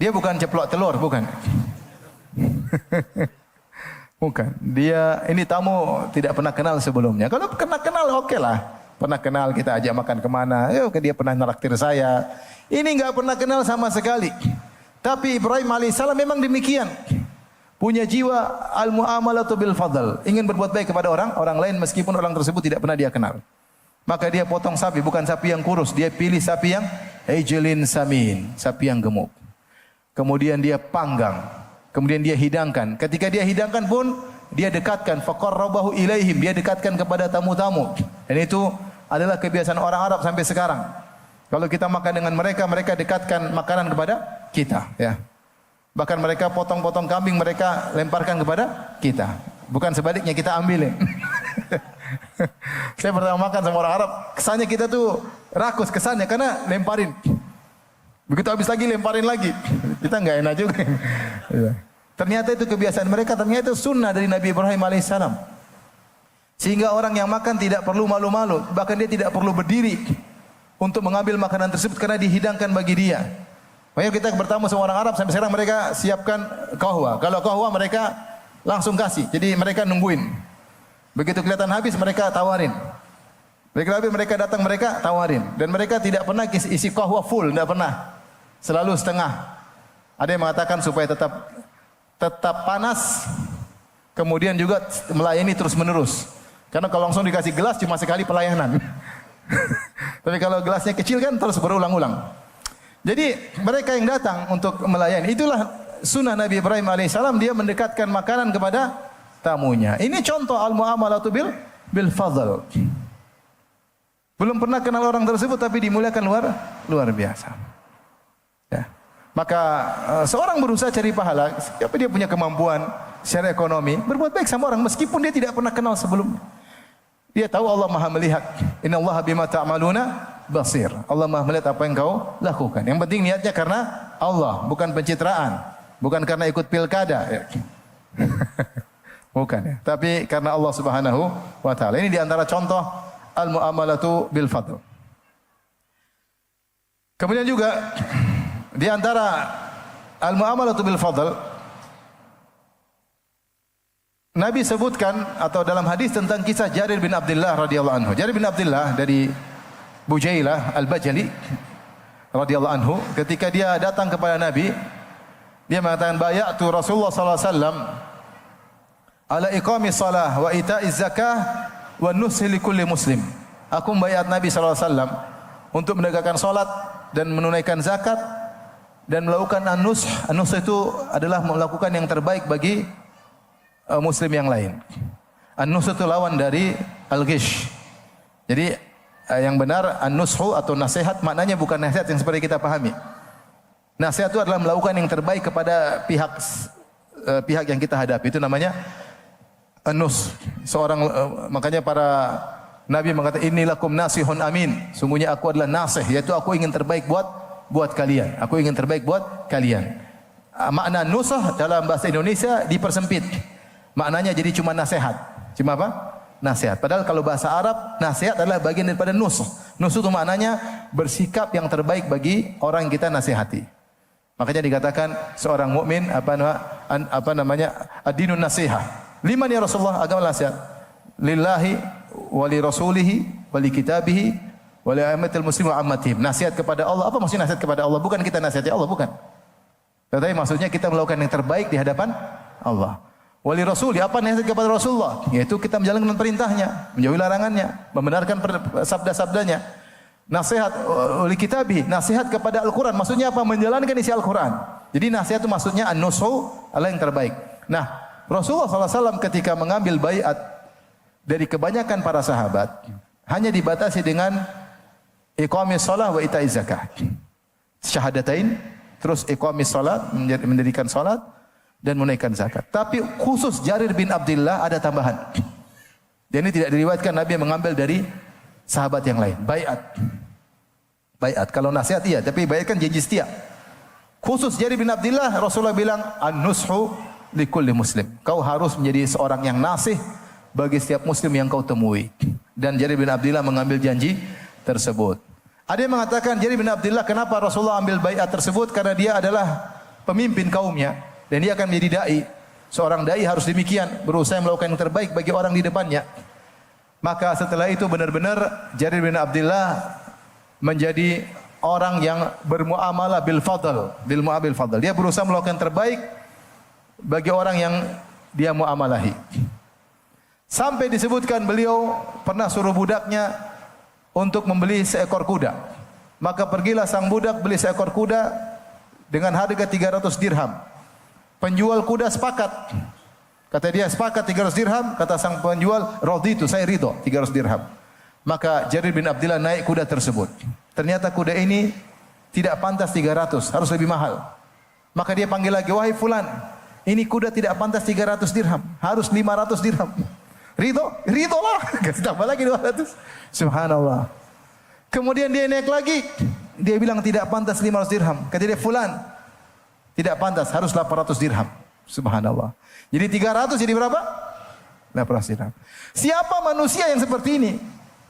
Dia bukan ceplok telur, bukan. Bukan. Dia ini tamu tidak pernah kenal sebelumnya. Kalau pernah kenal, oke lah. Pernah kenal, kita ajak makan kemana. Dia pernah naraktir saya. Ini enggak pernah kenal sama sekali. Tapi Ibrahim alaihissalam memang demikian. Punya jiwa al-mu'amalatu bil fadl. Ingin berbuat baik kepada orang lain meskipun orang tersebut tidak pernah dia kenal. Maka dia potong sapi, bukan sapi yang kurus. Dia pilih sapi yang ejlin samin, sapi yang gemuk. Kemudian dia panggang. Kemudian dia hidangkan. Ketika dia hidangkan pun, dia dekatkan. Faqarrabahu ilaihim, dia dekatkan kepada tamu-tamu. Dan itu adalah kebiasaan orang Arab sampai sekarang. Kalau kita makan dengan mereka, mereka dekatkan makanan kepada kita. Ya. Bahkan mereka potong-potong kambing, mereka lemparkan kepada kita. Bukan sebaliknya, kita ambilin. Saya pertama makan sama orang Arab, kesannya kita tuh rakus kesannya karena lemparin. Begitu habis lagi lemparin lagi. Kita enggak enak juga. Ternyata itu kebiasaan mereka, ternyata itu sunnah dari Nabi Ibrahim alaihissalam. Sehingga orang yang makan tidak perlu malu-malu, bahkan dia tidak perlu berdiri untuk mengambil makanan tersebut karena dihidangkan bagi dia. Makanya kita bertamu sama orang Arab sampai sekarang mereka siapkan qahwa. Kalau qahwa mereka langsung kasih. Jadi mereka nungguin. Begitu kelihatan habis mereka tawarin. Begitu habis mereka datang mereka tawarin. Dan mereka tidak pernah isi qahwa full, tidak pernah. Selalu setengah. Ada yang mengatakan supaya tetap panas, kemudian juga melayani terus menerus. Karena kalau langsung dikasih gelas cuma sekali pelayanan. Tapi kalau gelasnya kecil kan terus berulang-ulang. Jadi mereka yang datang untuk melayani, itulah sunnah Nabi Ibrahim alaihissalam, dia mendekatkan makanan kepada tamunya. Ini contoh al-mu'amalatu bil fadl. Belum pernah kenal orang tersebut tapi dimuliakan luar biasa. Ya. Maka seorang berusaha cari pahala, siapa dia punya kemampuan secara ekonomi, berbuat baik sama orang meskipun dia tidak pernah kenal sebelumnya. Dia tahu Allah Maha melihat. Innallaha bima ta'maluna basir. Allah Maha melihat apa yang kau lakukan. Yang penting niatnya karena Allah, bukan pencitraan, bukan karena ikut pilkada. Ya. Bukan ya. Tapi karena Allah Subhanahu wa taala. Ini di antara contoh al-mu'amalatu bil fadl. Kemudian juga di antara al-mu'amalatu bil fadl, Nabi sebutkan atau dalam hadis tentang kisah Jarir bin Abdullah radhiyallahu anhu. Jarir bin Abdullah dari Bujailah Al-Bajali radhiyallahu anhu, ketika dia datang kepada Nabi, dia mengatakan bayatu Rasulullah sallallahu alaihi wasallam ala iqamis shalah wa ita'iz zakah wa nushi likulli muslim. Aku membayat Nabi sallallahu alaihi wasallam untuk menegakkan salat dan menunaikan zakat dan melakukan an-nush. An-nush itu adalah melakukan yang terbaik bagi muslim yang lain. An-nush itu lawan dari al-ghish. Jadi yang benar an-nushu atau nasihat maknanya bukan nasihat yang seperti kita pahami. Nasihat itu adalah melakukan yang terbaik kepada pihak yang kita hadapi. Itu namanya an-nush. Makanya para nabi mengatakan innilakum nasihun amin. Sungguhnya aku adalah nasih, yaitu aku ingin terbaik buat kalian. Aku ingin terbaik buat kalian. makna nusah dalam bahasa Indonesia dipersempit. Maknanya jadi cuma nasihat. Cuma apa? Nasihat. Padahal kalau bahasa Arab, nasihat adalah bagian daripada nusuh. Nusuh itu maknanya bersikap yang terbaik bagi orang yang kita nasihati. Makanya dikatakan seorang mukmin apa namanya? Ad-dinun nasihah. Liman ya Rasulullah, agama nasihat. Lillahi wa li rasulihi wa li kitabihi wa li ammatil muslimin wa ammatihim. Nasihat kepada Allah. Apa maksudnya nasihat kepada Allah? Bukan kita nasihati Allah, bukan. Tetapi maksudnya kita melakukan yang terbaik di hadapan Allah. Wali Rasuli, apa nasihat kepada Rasulullah? Yaitu kita menjalankan perintahnya, menjauhi larangannya, membenarkan sabda-sabdanya. Nasihat wali kitabi, nasihat kepada Al-Quran. Maksudnya apa? Menjalankan isi Al-Quran. Jadi nasihat itu maksudnya an-nusu, adalah yang terbaik. Nah, Rasulullah SAW ketika mengambil baiat dari kebanyakan para sahabat, hanya dibatasi dengan iqamis shalah wa ita'iz zakah. Syahadatain, terus iqamis salat, mendirikan salat dan menunaikan zakat. Tapi khusus Jarir bin Abdullah ada tambahan. Dan ini tidak diriwayatkan Nabi mengambil dari sahabat yang lain. Baiat. Baiat. Kalau nasihat iya, tapi baiat kan janji setia. Khusus Jarir bin Abdullah, Rasulullah bilang an-nushu likulli muslim. Kau harus menjadi seorang yang nasih bagi setiap muslim yang kau temui. Dan Jarir bin Abdullah mengambil janji tersebut. Ada yang mengatakan Jarir bin Abdullah, kenapa Rasulullah ambil baiat tersebut? Karena dia adalah pemimpin kaumnya dan dia akan menjadi dai. Seorang dai harus demikian, berusaha melakukan yang terbaik bagi orang di depannya. Maka setelah itu benar-benar Jarir bin Abdullah menjadi orang yang bermuamalah bil fadl, Dia berusaha melakukan yang terbaik bagi orang yang dia muamalahi. Sampai disebutkan beliau pernah suruh budaknya untuk membeli seekor kuda. Maka pergilah sang budak beli seekor kuda dengan harga 300 dirham. Penjual kuda sepakat. Kata dia sepakat 300 dirham. Kata sang penjual, raditu, saya ridho 300 dirham. Maka Jarir bin Abdullah naik kuda tersebut. Ternyata kuda ini tidak pantas 300, harus lebih mahal. Maka dia panggil lagi, wahai fulan, ini kuda tidak pantas 300 dirham, harus 500 dirham. Ridho? Ridho lah. Kasih tambah lagi 200. Subhanallah. Kemudian dia naik lagi. Dia bilang tidak pantas 500 dirham. Kata dia, fulan, tidak pantas, harus 800 dirham. Subhanallah. Jadi 300 jadi berapa? 800 dirham. Siapa manusia yang seperti ini?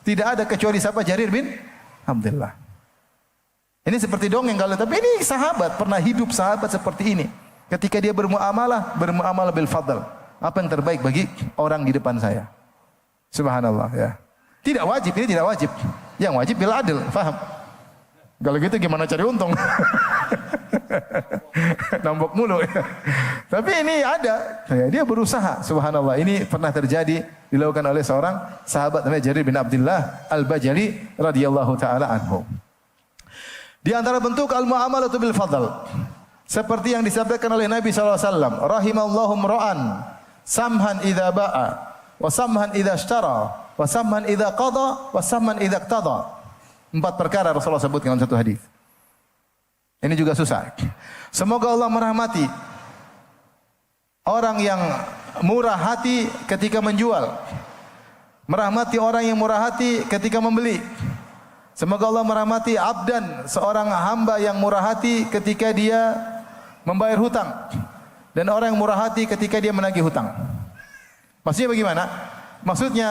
Tidak ada kecuali siapa? Jarir bin Abdullah. Ini seperti dongeng kalau, tapi ini sahabat, pernah hidup sahabat seperti ini. Ketika dia bermuamalah bil fadl. Apa yang terbaik bagi orang di depan saya? Subhanallah, ya. Tidak wajib, ini tidak wajib. Yang wajib bil adil, faham? Kalau gitu gimana cari untung? Nambok mulu. Tapi ini ada. Ya, dia berusaha, subhanallah. Ini pernah terjadi dilakukan oleh seorang sahabat namanya Jarir bin Abdullah Al-Bajali radhiyallahu taala anhu. Di antara bentuk al-muamalatu bil fadl, seperti yang disampaikan oleh Nabi sallallahu alaihi wasallam, rahimallahu ra'an samhan idza ba'a wa samhan idza ishtara wa samhan idza qada wa samhan idza iqtada. 4 perkara Rasulullah sebutkan dalam satu hadis. Ini juga susah. Semoga Allah merahmati orang yang murah hati ketika menjual, merahmati orang yang murah hati ketika membeli. Semoga Allah merahmati abdan, seorang hamba yang murah hati ketika dia membayar hutang, dan orang yang murah hati ketika dia menagih hutang. Maksudnya bagaimana? Maksudnya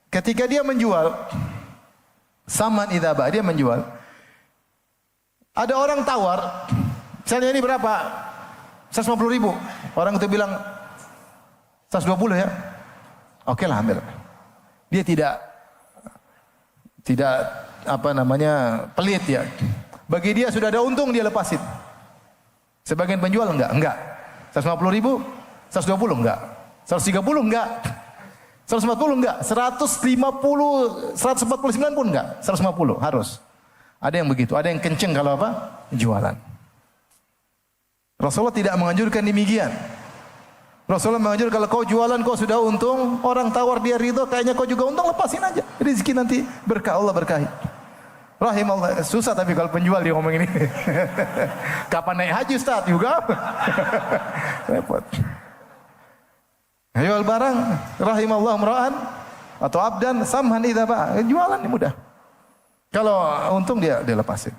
ketika dia menjual, saman idza ba, dia menjual. Ada orang tawar, misalnya ini berapa? 150.000. Orang itu bilang 120 ya. Oke lah, ambil. Dia tidak apa namanya pelit ya. Bagi dia sudah ada untung, dia lepasin. Sebagian penjual enggak. 150.000, 120 enggak. 130 enggak. 140 enggak. 150, 149 pun enggak. 150 harus. Ada yang begitu, ada yang kenceng kalau apa? Jualan. Rasulullah tidak menganjurkan demikian. Rasulullah menganjurkan kalau kau jualan kau sudah untung, orang tawar dia ridho, kayaknya kau juga untung, lepasin aja. Rezeki nanti berkah, Allah berkahi. Rahimallah, susah tapi kalau penjual dia ngomong ini. Kapan naik haji Ustaz juga? Repot. Jual barang, rahimallah mra'an atau abdan samhan idza ba'a. Jualan ini mudah. Kalau untung dia lepasin.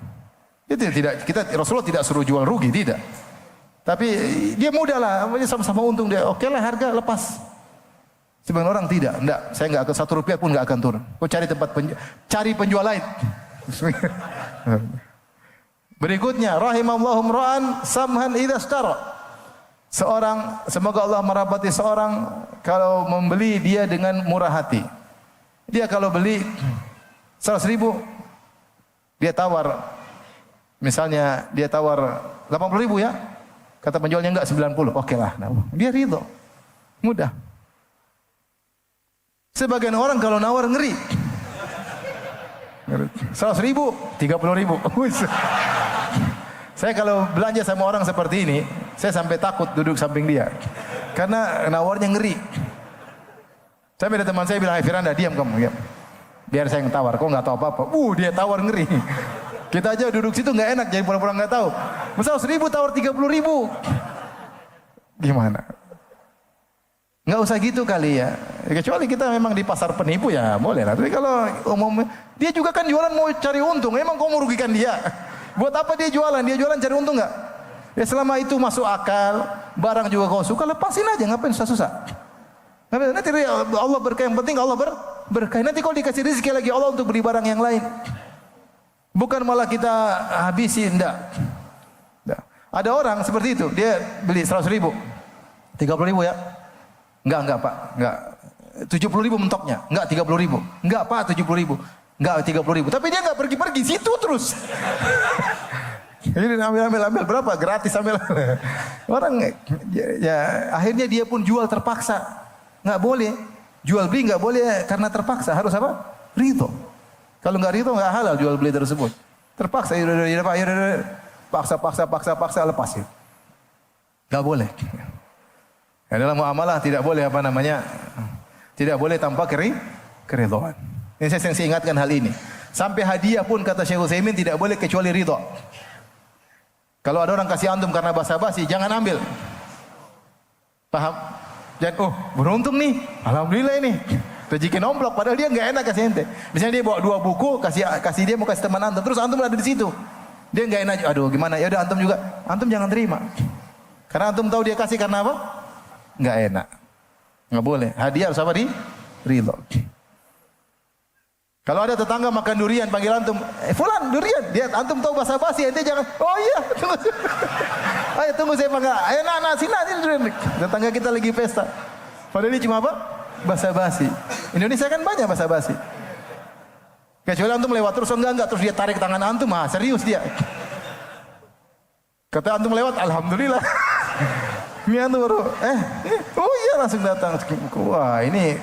Itu tidak, Rasulullah tidak suruh jual rugi, tidak. Tapi dia mudah lah, sama-sama untung dia. Oke lah harga lepas. Sebagian orang tidak, enggak, saya enggak akan 1 rupiah pun enggak akan turun. Kau cari tempat cari penjual lain. Berikutnya, rahimallahu ra'an samhan idza ishtara. Semoga Allah merahmati seorang kalau membeli dia dengan murah hati. Dia kalau beli 100 ribu, dia tawar, misalnya dia tawar 80 ribu ya, kata penjualnya enggak 90, oke lah, dia ridho, mudah. Sebagian orang kalau nawar ngeri, 100 ribu, 30 ribu. Saya kalau belanja sama orang seperti ini, saya sampai takut duduk samping dia, karena nawarnya ngeri. Saya ada teman saya bilang, Firanda diam kamu ya. Biar saya yang tawar, kok nggak tahu apa-apa. Dia tawar ngeri. Kita aja duduk situ nggak enak, jadi pura-pura nggak tahu. Misal 1.000 tawar 30.000. Gimana? Nggak usah gitu kali ya. Kecuali kita memang di pasar penipu ya boleh lah. Tapi kalau umumnya, dia juga kan jualan mau cari untung. Emang kau merugikan dia? Buat apa dia jualan? Dia jualan cari untung nggak? Ya selama itu masuk akal, barang juga kau suka, lepasin aja. Ngapain susah-susah? Nanti Allah berkah, yang penting Allah berkah. Nanti kalau dikasih rezeki lagi Allah untuk beli barang yang lain. Bukan malah kita habisi, enggak. Ada orang seperti itu, dia beli 100 ribu, 30 ribu ya. Enggak Pak, enggak. 70 ribu mentoknya, enggak 30 ribu. Enggak Pak, 70 ribu. Enggak 30 ribu. Tapi dia enggak pergi-pergi, situ terus. Jadi ambil berapa? Gratis ambil. Orang ya akhirnya dia pun jual terpaksa. Nggak boleh, jual beli nggak boleh karena terpaksa, harus apa? Ridho. Kalau nggak ridho nggak halal jual beli tersebut. Terpaksa, paksa lepasin. Nggak boleh. Ya, dalam muamalah tidak boleh tidak boleh tanpa keridhaan. Ini saya ingatkan hal ini. Sampai hadiah pun kata Syekh Utsaimin tidak boleh kecuali ridho. Kalau ada orang kasih antum karena basa-basi, jangan ambil. Paham? Dan beruntung nih, alhamdulillah ini rezeki nomplok, padahal dia nggak enak kasih ente. Misalnya dia bawa 2 buku, kasih dia mau kasih teman antum, terus antum ada di situ, dia nggak enak, aduh gimana? Ya udah antum jangan terima, karena antum tahu dia kasih karena apa? Nggak enak, nggak boleh. Hadiah harus apa? Ridho. Kalau ada tetangga makan durian, panggil antum, fulan durian, dia antum tahu basa-basi, ente jangan, oh iya, tunggu. Ayo tunggu saya panggil, ayo sini durian. Tetangga kita lagi pesta. Padahal ini cuma apa? Basa-basi. Indonesia kan banyak basa-basi. Kecuali antum lewat terus, enggak, terus dia tarik tangan antum, serius dia. Kata antum lewat, alhamdulillah. Ini antum baru, oh iya langsung datang. Wah ini.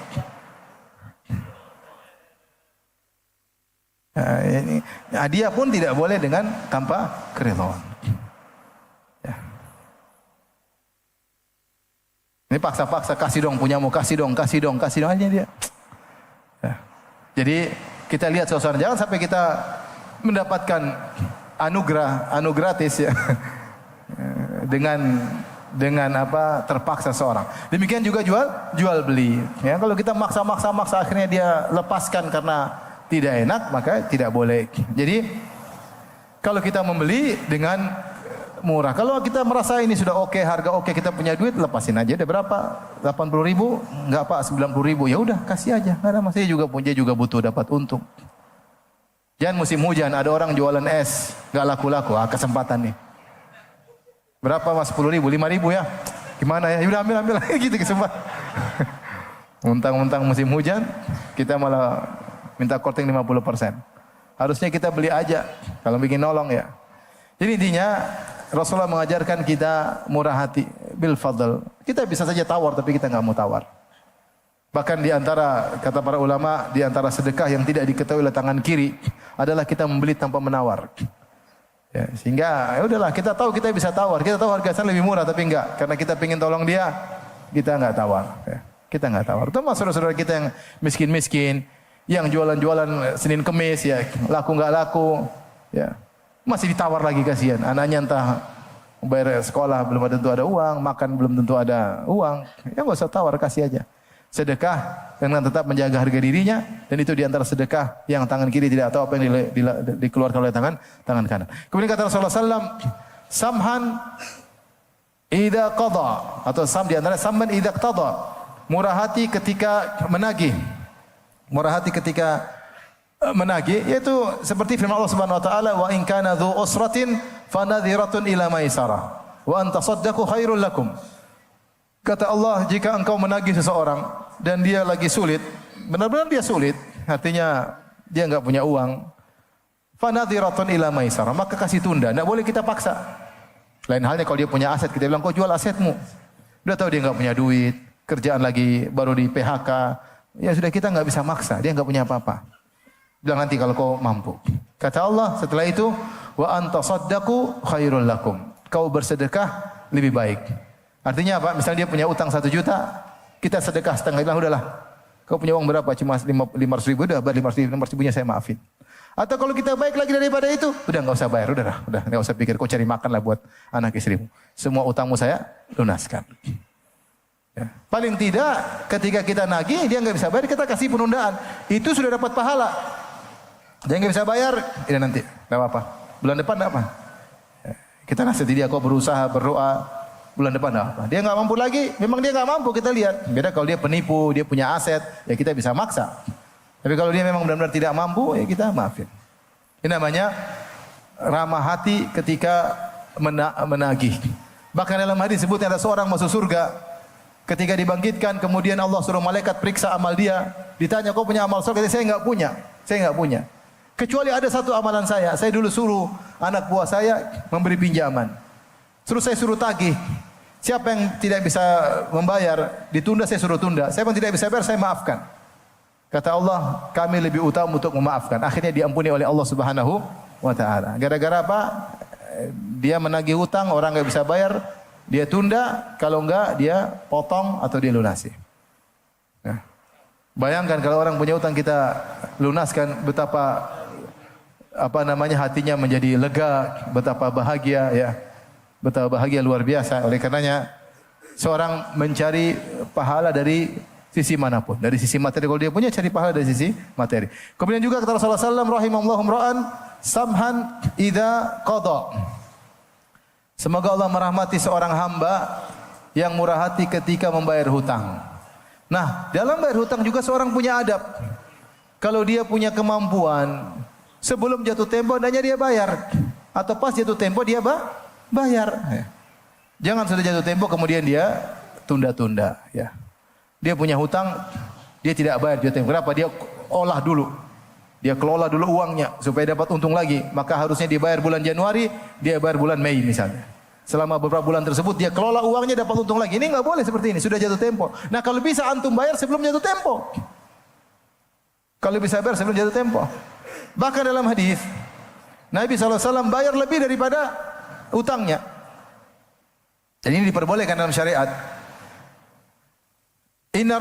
Nah, ini hadiah pun tidak boleh dengan tanpa keridhaan. Ya. Ini paksa-paksa, kasih dong punyamu, kasih dong aja dia. Ya. Jadi kita lihat suasana, jangan sampai kita mendapatkan anugerah gratis ya. dengan apa terpaksa seorang. Demikian juga jual beli. Ya, kalau kita maksa akhirnya dia lepaskan karena tidak enak, maka tidak boleh. Jadi kalau kita membeli dengan murah, kalau kita merasa ini sudah oke, harga oke, kita punya duit, lepasin aja. Ada berapa? 80 ribu? Enggak Pak, 90 ribu. Ya udah, kasih aja. Nggak ada masalah, juga butuh dapat untung. Jangan musim hujan, ada orang jualan es, nggak laku-laku. Kesempatan nih. Berapa Mas? 10 ribu, 5 ribu ya? Gimana ya? Udah ambil gitu kesempatan. Muntang-muntang musim hujan, kita malah minta korting 50%. Harusnya kita beli aja kalau bikin nolong ya. Jadi intinya Rasulullah mengajarkan kita murah hati, bil fadl. Kita bisa saja tawar tapi kita nggak mau tawar. Bahkan di antara kata para ulama, di antara sedekah yang tidak diketahui oleh tangan kiri adalah kita membeli tanpa menawar. Ya, sehingga ya udahlah, kita tahu kita bisa tawar, kita tahu harganya lebih murah tapi enggak, karena kita ingin tolong dia, kita enggak tawar. Ya, kita enggak tawar. Termasuk saudara-saudara kita yang miskin-miskin, yang jualan-jualan Senin Kemis ya, laku nggak laku, ya masih ditawar lagi, kasihan. Anaknya entah bayar sekolah belum tentu ada uang, makan belum tentu ada uang, ya nggak usah tawar, kasih aja. Sedekah dengan tetap menjaga harga dirinya, dan itu diantara sedekah yang tangan kiri tidak tahu apa yang dikeluarkan oleh tangan kanan. Kemudian kata Rasulullah SAW, samhan idza qada, atau sam di antara samman idza qada. Murah hati ketika menagih. Murah hati ketika menagih, yaitu seperti firman Allah Subhanahu wa taala, wa in kana dzu usratin fanadhiratun ila maisarah wa an tasaddaqu khairul lakum. Kata Allah, jika engkau menagih seseorang dan dia lagi sulit, benar-benar dia sulit, artinya dia enggak punya uang, fanadhiratun ila maisarah, maka kasih tunda, enggak boleh kita paksa. Lain halnya kalau dia punya aset, kita bilang kau jual asetmu. Udah tahu dia enggak punya duit, kerjaan lagi baru di PHK, ya sudah, kita enggak bisa maksa, dia enggak punya apa-apa. Bilang nanti kalau kau mampu. Kata Allah setelah itu, wa anta saddaqu khairul lakum. Kau bersedekah lebih baik. Artinya apa? Misalnya dia punya utang 1 juta, kita sedekah setengah, bilang udahlah. Kau punya uang berapa? Cuma 500 ribu, udah 500 ribunya saya maafin. Atau kalau kita baik lagi daripada itu, udah enggak usah bayar, udah enggak usah pikir, kau cari makan lah buat anak istrimu. Semua utangmu saya lunaskan. Ya. Paling tidak ketika kita nagih dia enggak bisa bayar, kita kasih penundaan. Itu sudah dapat pahala. Dia enggak bisa bayar, ini nanti, enggak apa-apa. Bulan depan enggak apa. Ya. Kita nasihati dia, kau berusaha, berdoa, bulan depan enggak apa. Dia enggak mampu lagi, memang dia enggak mampu, kita lihat. Beda kalau dia penipu, dia punya aset, ya kita bisa maksa. Tapi kalau dia memang benar-benar tidak mampu, ya kita maafin. Ini namanya ramah hati ketika menagih. Bahkan dalam hadis disebutnya ada seorang masuk surga, ketika dibangkitkan, kemudian Allah suruh malaikat periksa amal dia. Ditanya, kau punya amal surga? Saya enggak punya. Saya enggak punya. Kecuali ada satu amalan saya. Saya dulu suruh anak buah saya memberi pinjaman. Saya suruh tagih. Siapa yang tidak bisa membayar, ditunda, saya suruh tunda. Siapa yang tidak bisa bayar, saya maafkan. Kata Allah, kami lebih utama untuk memaafkan. Akhirnya diampuni oleh Allah Subhanahu wa taala. Gara-gara apa? Dia menagih hutang, orang enggak bisa bayar, dia tunda, kalau enggak dia potong atau dia lunasi. Nah, bayangkan kalau orang punya hutang kita lunaskan, betapa hatinya menjadi lega, betapa bahagia ya. Betapa bahagia luar biasa. Oleh karenanya seorang mencari pahala dari sisi manapun. Dari sisi materi kalau dia punya, cari pahala dari sisi materi. Kemudian juga kata Rasulullah sallallahu alaihi wasallam, rahimallahu ra'an samhan idza qada. Semoga Allah merahmati seorang hamba yang murah hati ketika membayar hutang. Nah, dalam bayar hutang juga seorang punya adab. Kalau dia punya kemampuan, sebelum jatuh tempo hendaknya dia bayar. Atau pas jatuh tempo dia bayar. Jangan sudah jatuh tempo kemudian dia tunda-tunda, ya. Dia punya hutang, dia tidak bayar jatuh tempo. Kenapa? Dia olah dulu. Dia kelola dulu uangnya supaya dapat untung lagi. Maka harusnya dia bayar bulan Januari, dia bayar bulan Mei misalnya. Selama beberapa bulan tersebut dia kelola uangnya, dapat untung lagi. Ini enggak boleh seperti ini, sudah jatuh tempo. Nah, kalau bisa antum bayar sebelum jatuh tempo. Kalau bisa bayar sebelum jatuh tempo. Bahkan dalam hadis Nabi SAW bayar lebih daripada utangnya. Dan ini diperbolehkan dalam syariat. Anna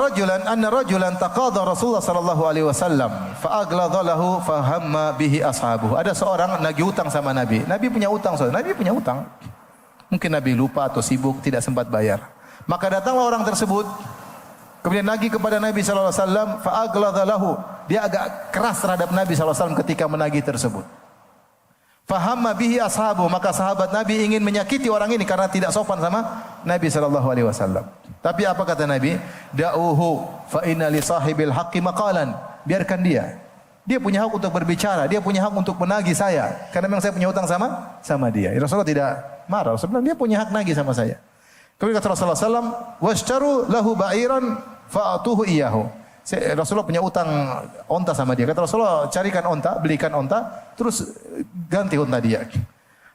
rajulan taqadha Rasulullah sallallahu alaihi wasallam fa agladha lahu fa hamma bihi ashabuhu. Ada seorang nagih utang sama Nabi. Nabi punya utang, saudara. Nabi punya utang. Mungkin Nabi lupa atau sibuk, tidak sempat bayar. Maka datanglah orang tersebut kemudian nagih kepada Nabi sallallahu alaihi wasallam fa agladha lahu. Dia agak keras terhadap Nabi sallallahu alaihi wasallam ketika menagih tersebut. Fahamma bihi ashabu, maka sahabat Nabi ingin menyakiti orang ini karena tidak sopan sama Nabi sallallahu alaihi wasallam. Tapi apa kata Nabi? Da'uhu fa inna li sahibil haqqi maqalan. Biarkan dia. Dia punya hak untuk berbicara, dia punya hak untuk menagih saya karena memang saya punya hutang sama dia. Rasulullah tidak marah. Rasulullah dia punya hak nagih sama saya. Kemudian kata Rasulullah sallallahu alaihi wasallam, "Washtaru lahu ba'iran fa'atuhu iyyahu." Rasulullah punya utang onta sama dia. Kata Rasulullah, carikan onta, belikan onta, terus ganti onta dia.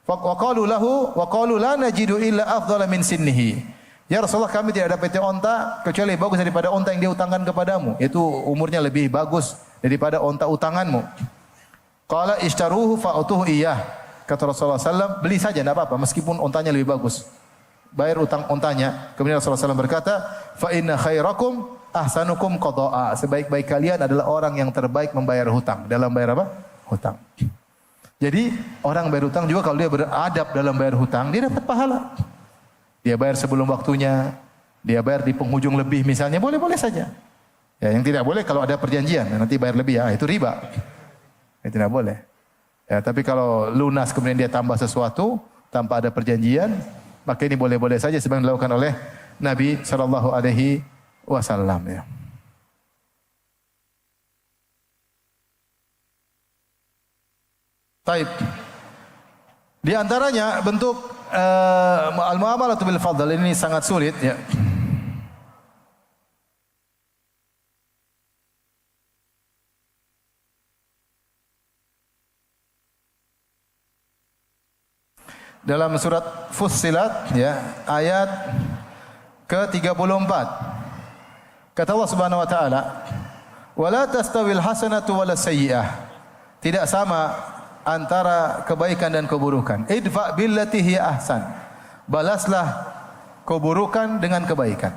Wa qalu lahu wa qalu la najidu illa afdhala min sinnihi. Ya Rasulullah, kami tidak dapat onta kecuali bagus daripada onta yang dia utangkan kepadamu. Itu umurnya lebih bagus daripada onta utanganmu. Qala ishtaruhu fa'utuhu iyyah. Kata Rasulullah sallallahu, beli saja enggak apa-apa meskipun ontanya lebih bagus. Bayar utang ontanya. Kemudian Rasulullah sallallahu berkata, fa inna khairakum ahsanukum qada'a. Sebaik-baik kalian adalah orang yang terbaik membayar hutang. Dalam bayar apa? Hutang. Jadi orang bayar hutang juga kalau dia beradab dalam bayar hutang, dia dapat pahala. Dia bayar sebelum waktunya, dia bayar di penghujung lebih misalnya, boleh-boleh saja. Ya, yang tidak boleh kalau ada perjanjian, nanti bayar lebih ya, itu riba. Itu tidak boleh. Ya, tapi kalau lunas kemudian dia tambah sesuatu tanpa ada perjanjian, maka ini boleh-boleh saja sebagaimana dilakukan oleh Nabi sallallahu alaihi wasallam ya. Taib. Di antaranya bentuk al-muamalatu bil fadl ini sangat sulit ya. Dalam surat Fussilat ya, ayat ke-34. Kata Allah Subhanahu wa taala, "Wala tastawil hasanatu wala sayyi'ah." Tidak sama antara kebaikan dan keburukan. Idfa billati hiya ahsan. Balaslah keburukan dengan kebaikan.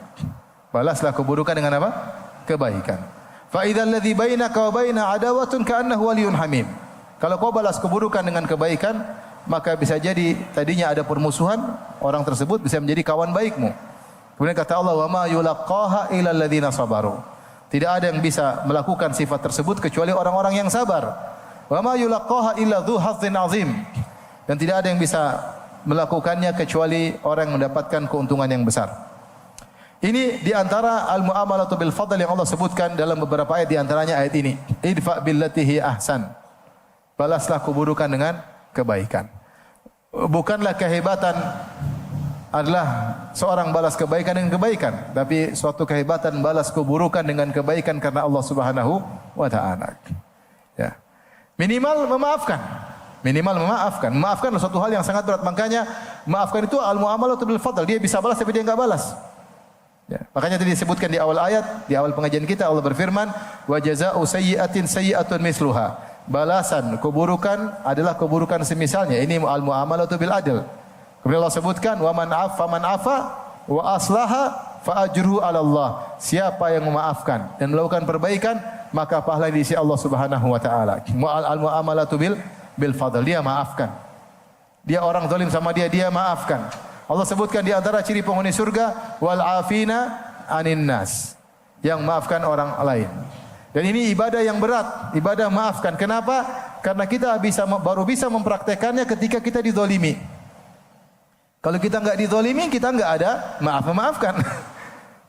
Balaslah keburukan dengan apa? Kebaikan. Fa idzal ladzi bainaka wa baina adawatun ka'annahu waliyyun hamim. Kalau kau balas keburukan dengan kebaikan, maka bisa jadi tadinya ada permusuhan, orang tersebut bisa menjadi kawan baikmu. Kemudian kata Allah, "Wa ma yulaqqaha illa alladziina sabaru." Tidak ada yang bisa melakukan sifat tersebut kecuali orang-orang yang sabar. Wa ma yulaqqaha illa dzu hazzin azim. Dan tidak ada yang bisa melakukannya kecuali orang yang mendapatkan keuntungan yang besar. Ini di antara al-muamalatu bil fadl yang Allah sebutkan dalam beberapa ayat, di antaranya ayat ini. Idfa billati hi ahsan. Balaslah keburukan dengan kebaikan. Bukanlah kehebatan adalah seorang balas kebaikan dengan kebaikan, tapi suatu kehebatan balas keburukan dengan kebaikan karena Allah Subhanahu wa taala. Ya. Minimal memaafkan. Minimal memaafkan. Memaafkan adalah suatu hal yang sangat berat. Makanya maafkan itu al-muamalatu bil fadl. Dia bisa balas tapi dia enggak balas. Ya. Makanya tadi disebutkan di awal ayat, di awal pengajian kita Allah berfirman, "Wa jazaa'u sayyi'atin sayyi'atun misluha." Balasan keburukan adalah keburukan semisalnya. Ini al-muamalatu bil adl. Kemudian Allah sebutkan, "Wa man afa wa aslaha fa ajruhu 'ala Allah." Siapa yang memaafkan dan melakukan perbaikan, maka pahala di sisi Allah Subhanahu wa taala. Al-muamalatu bil fadl. Dia maafkan. Dia orang zalim sama dia, dia maafkan. Allah sebutkan di antara ciri penghuni surga, wal afina 'anin nas. Yang maafkan orang lain. Dan ini ibadah yang berat, ibadah maafkan. Kenapa? Karena kita baru bisa mempraktekannya ketika kita dizalimi. Kalau kita enggak dizalimi, kita enggak ada memaafkan.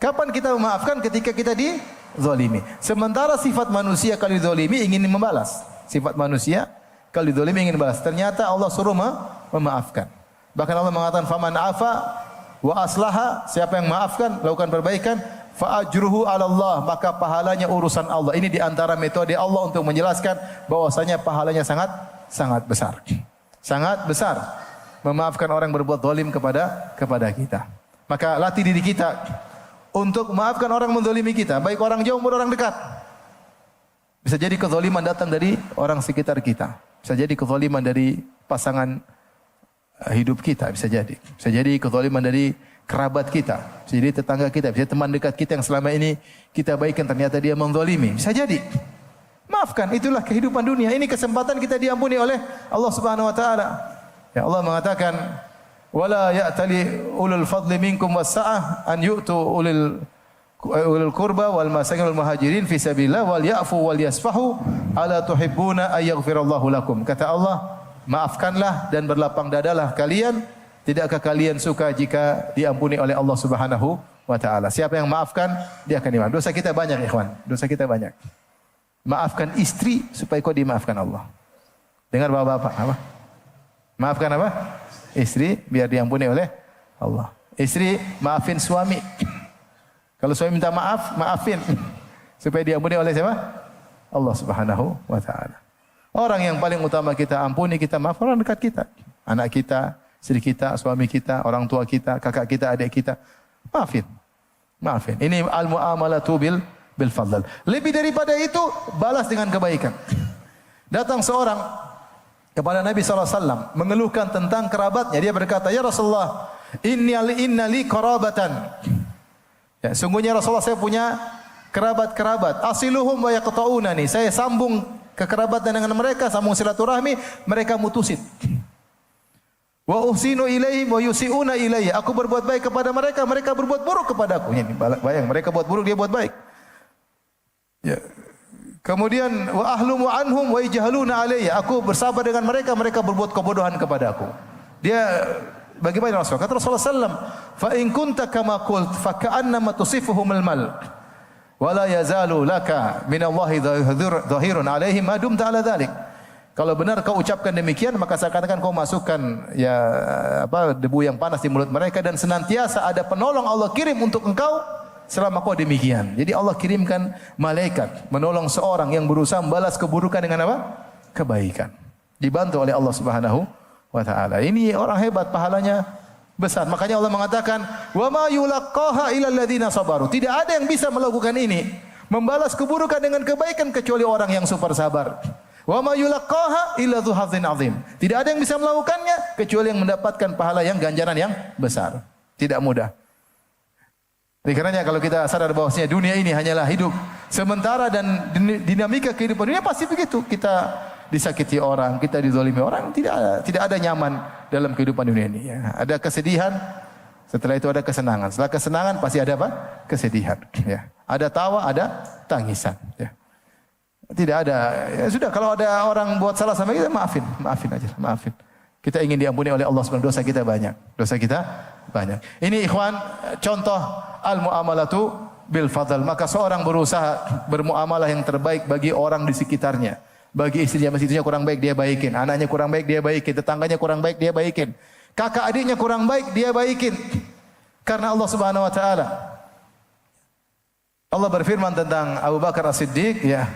Kapan kita memaafkan? Ketika kita dizalimi. Sementara sifat manusia kalau dizalimi ingin membalas. Sifat manusia kalau dizalimi ingin membalas. Ternyata Allah suruh memaafkan. Bahkan Allah mengatakan, "Faman afa wa aslaha." Siapa yang maafkan, lakukan perbaikan, fa ajruhu 'ala Allah, maka pahalanya urusan Allah. Ini di antara metode Allah untuk menjelaskan bahwasanya pahalanya sangat besar. Sangat besar. Memaafkan orang yang berbuat zalim kepada kita. Maka latih diri kita untuk memaafkan orang menzalimi kita, baik orang jauh maupun orang dekat. Bisa jadi kezaliman datang dari orang sekitar kita. Bisa jadi kezaliman dari pasangan hidup kita, bisa jadi. Bisa jadi kezaliman dari kerabat kita, bisa jadi tetangga kita, bisa teman dekat kita yang selama ini kita baikkan, ternyata dia menzalimi. Bisa jadi. Maafkan, itulah kehidupan dunia. Ini kesempatan kita diampuni oleh Allah Subhanahu wa taala. Ya, Allah mengatakan, "Wala ya'tali ulul fadli minkum was-sa'ah an yu'tu ulul qurba wal masakin wal muhajirin fi sabilillah wal ya'fu wal yasfahu ala tuhibbuna ay yaghfirallahu lakum." Kata Allah, maafkanlah dan berlapang dadalah kalian. Tidakkah kalian suka jika diampuni oleh Allah Subhanahu wa taala? Siapa yang maafkan, dia akan dimaafkan. Dosa kita banyak, ikhwan. Dosa kita banyak. Maafkan istri supaya kau dimaafkan Allah. Dengar bapak-bapak, apa? Maafkan apa? Istri biar diampuni oleh Allah. Istri maafin suami. Kalau suami minta maaf, maafin supaya diampuni oleh siapa? Allah Subhanahu wa taala. Orang yang paling utama kita ampuni, kita maaf orang dekat kita. Anak kita, istri kita, suami kita, orang tua kita, kakak kita, adik kita. Maafin. Maafin. Ini al-muamalatu bil fadl. Lebih daripada itu, balas dengan kebaikan. Datang seorang kepada Nabi SAW mengeluhkan tentang kerabatnya. Dia berkata, "Ya Rasulullah, inna li qarabatan." Ya, sungguhnya Rasulullah, saya punya kerabat-kerabat. Asiluhum wa yaqta'unani. Saya sambung kekerabatan dengan mereka, sambung silaturahmi, mereka mutusin. Wa uhsinu ilaihim wa yusiuna ilayya. Aku berbuat baik kepada mereka, mereka berbuat buruk kepadaku. Ini bayang, mereka buat buruk, dia buat baik. Ya. Kemudian wa ahlumu anhum wa yajhaluna alayya. Aku bersabar dengan mereka, mereka berbuat kebodohan kepadaku. Dia Bagaimana Rasul? Kata Rasulullah sallam, "Fa in kunta kama qult fa ka'annama tusifuhumul mal. Wa la yazalu laka min Allahi dhahirun 'alaihim ma dumta 'ala dhalik." Kalau benar kau ucapkan demikian, maka seakan-akan kau masukkan debu yang panas di mulut mereka, dan senantiasa ada penolong Allah kirim untuk engkau selama kau demikian. Jadi Allah kirimkan malaikat menolong seorang yang berusaha membalas keburukan dengan apa? Kebaikan. Dibantu oleh Allah Subhanahu wa taala. Ini orang hebat, pahalanya besar. Makanya Allah mengatakan, "Wa ma yulaqqaha illal ladzina sabaru." Tidak ada yang bisa melakukan ini, membalas keburukan dengan kebaikan, kecuali orang yang super sabar. Wa ma yulaqqaha illa dzu hadzin azim. Tidak ada yang bisa melakukannya kecuali yang mendapatkan pahala yang ganjaran yang besar. Tidak mudah. Oleh karenanya kalau kita sadar bahwasanya dunia ini hanyalah hidup sementara dan dinamika kehidupan dunia pasti begitu. Kita disakiti orang, kita dizalimi orang, tidak ada nyaman dalam kehidupan dunia ini. Ya. Ada kesedihan, setelah itu ada kesenangan. Setelah kesenangan pasti ada apa? Kesedihan. Ya. Ada tawa, ada tangisan. Ya. Tidak ada. Ya sudah, kalau ada orang buat salah sama kita, maafin aja, maafin. Kita ingin diampuni oleh Allah Subhanahu wa taala, dosa kita banyak. Dosa kita banyak. Ini ikhwan contoh al-muamalatu bil fadl. Maka seorang berusaha bermuamalah yang terbaik bagi orang di sekitarnya. Bagi istrinya, istrinya kurang baik dia baikin, anaknya kurang baik dia baikin, tetangganya kurang baik dia baikin, kakak adiknya kurang baik dia baikin. Karena Allah Subhanahu wa taala. Allah berfirman tentang Abu Bakar As-Siddiq, ya.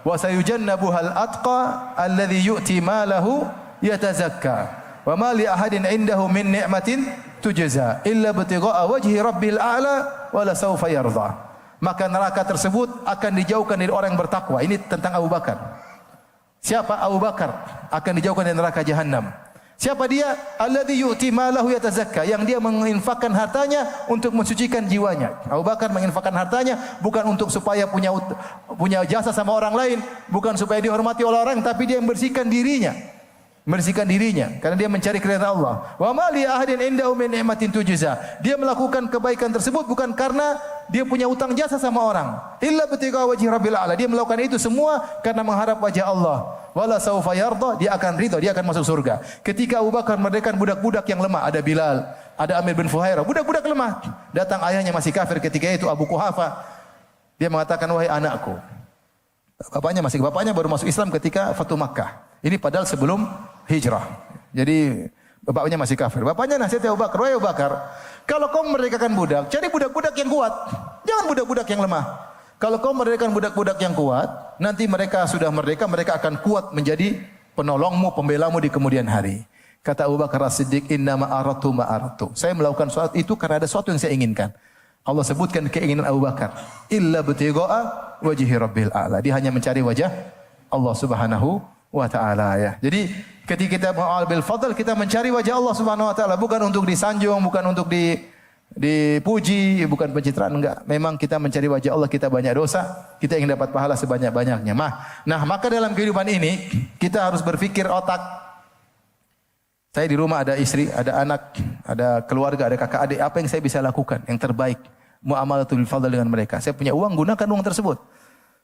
Wa sayujannabuhal atqa alladhi yu'ti malahu yatazakka wa ma li ahadin indahu min ni'matin tujza illa ibtigha'a wajhi rabbil a'la wa la sawfa yarda. Maka neraka tersebut akan dijauhkan dari orang yang bertakwa. Ini tentang Abu Bakar. Siapa Abu Bakar? Akan dijauhkan dari neraka jahanam. Siapa dia? Alladzi yu'ti malahu yatazakka, yang dia menginfakkan hartanya untuk mensucikan jiwanya. Abu Bakar menginfakkan hartanya bukan untuk supaya punya jasa sama orang lain, bukan supaya dihormati oleh orang, tapi dia membersihkan dirinya. Membersihkan dirinya karena dia mencari keridhaan Allah. Wa ma li ahadin indahu min ni'matin tujza. Dia melakukan kebaikan tersebut bukan karena dia punya utang jasa sama orang. Illa bitigha wajhi rabbil a'la. Dia melakukan itu semua karena mengharap wajah Allah. Wala saufa yarda, dia akan ridha, dia akan masuk surga. Ketika Abu Bakar merdekakan budak-budak yang lemah, ada Bilal, ada Amir bin Fuhairah, budak-budak lemah. Datang ayahnya masih kafir ketika itu, Abu Quhafa. Dia mengatakan, "Wahai anakku." Bapaknya baru masuk Islam ketika Fatu Makkah. Ini padahal sebelum hijrah. Jadi bapaknya masih kafir. Bapaknya nasihatnya Abu Bakar, "Wahai Abu Bakar, kalau kau merdekakan budak, cari budak-budak yang kuat. Jangan budak-budak yang lemah. Kalau kau merdekakan budak-budak yang kuat, nanti mereka sudah merdeka, mereka akan kuat menjadi penolongmu, pembelamu di kemudian hari." Kata Abu Bakar As-Siddiq, "Innama aratu ma aratu." Saya melakukan sesuatu itu karena ada sesuatu yang saya inginkan. Allah sebutkan keinginan Abu Bakar. Illa btigha'a wajhi rabbil a'la. Dia hanya mencari wajah Allah Subhanahu wa taala, ya. Jadi ketika kita mu'amal bil fadl, kita mencari wajah Allah Subhanahu wa taala, bukan untuk disanjung, bukan untuk dipuji, bukan pencitraan, enggak. Memang kita mencari wajah Allah, kita banyak dosa, kita ingin dapat pahala sebanyak-banyaknya. Nah, maka dalam kehidupan ini kita harus berpikir otak. Saya di rumah ada istri, ada anak, ada keluarga, ada kakak adik, apa yang saya bisa lakukan yang terbaik? Muamalatul fadl dengan mereka. Saya punya uang, gunakan uang tersebut.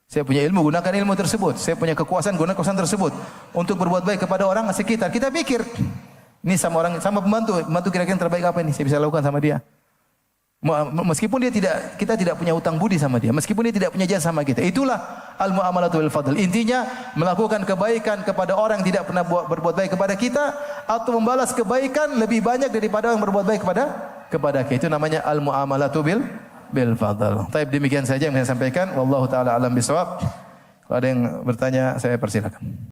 Saya punya ilmu, gunakan ilmu tersebut. Saya punya kekuasaan, gunakan kekuasaan tersebut untuk berbuat baik kepada orang sekitar. Kita pikir, ini sama pembantu kira-kira yang terbaik apa ini saya bisa lakukan sama dia. Meskipun kita tidak punya utang budi sama dia, meskipun dia tidak punya jasa sama kita. Itulah al-muamalatu bil fadl. Intinya melakukan kebaikan kepada orang yang tidak pernah berbuat baik kepada kita, atau membalas kebaikan lebih banyak daripada orang yang berbuat baik kepada kita. Itu namanya al-muamalatu bil fadl. Baik, demikian saja yang saya sampaikan. Wallahu taala alam bisawab. Kalau ada yang bertanya, saya persilakan.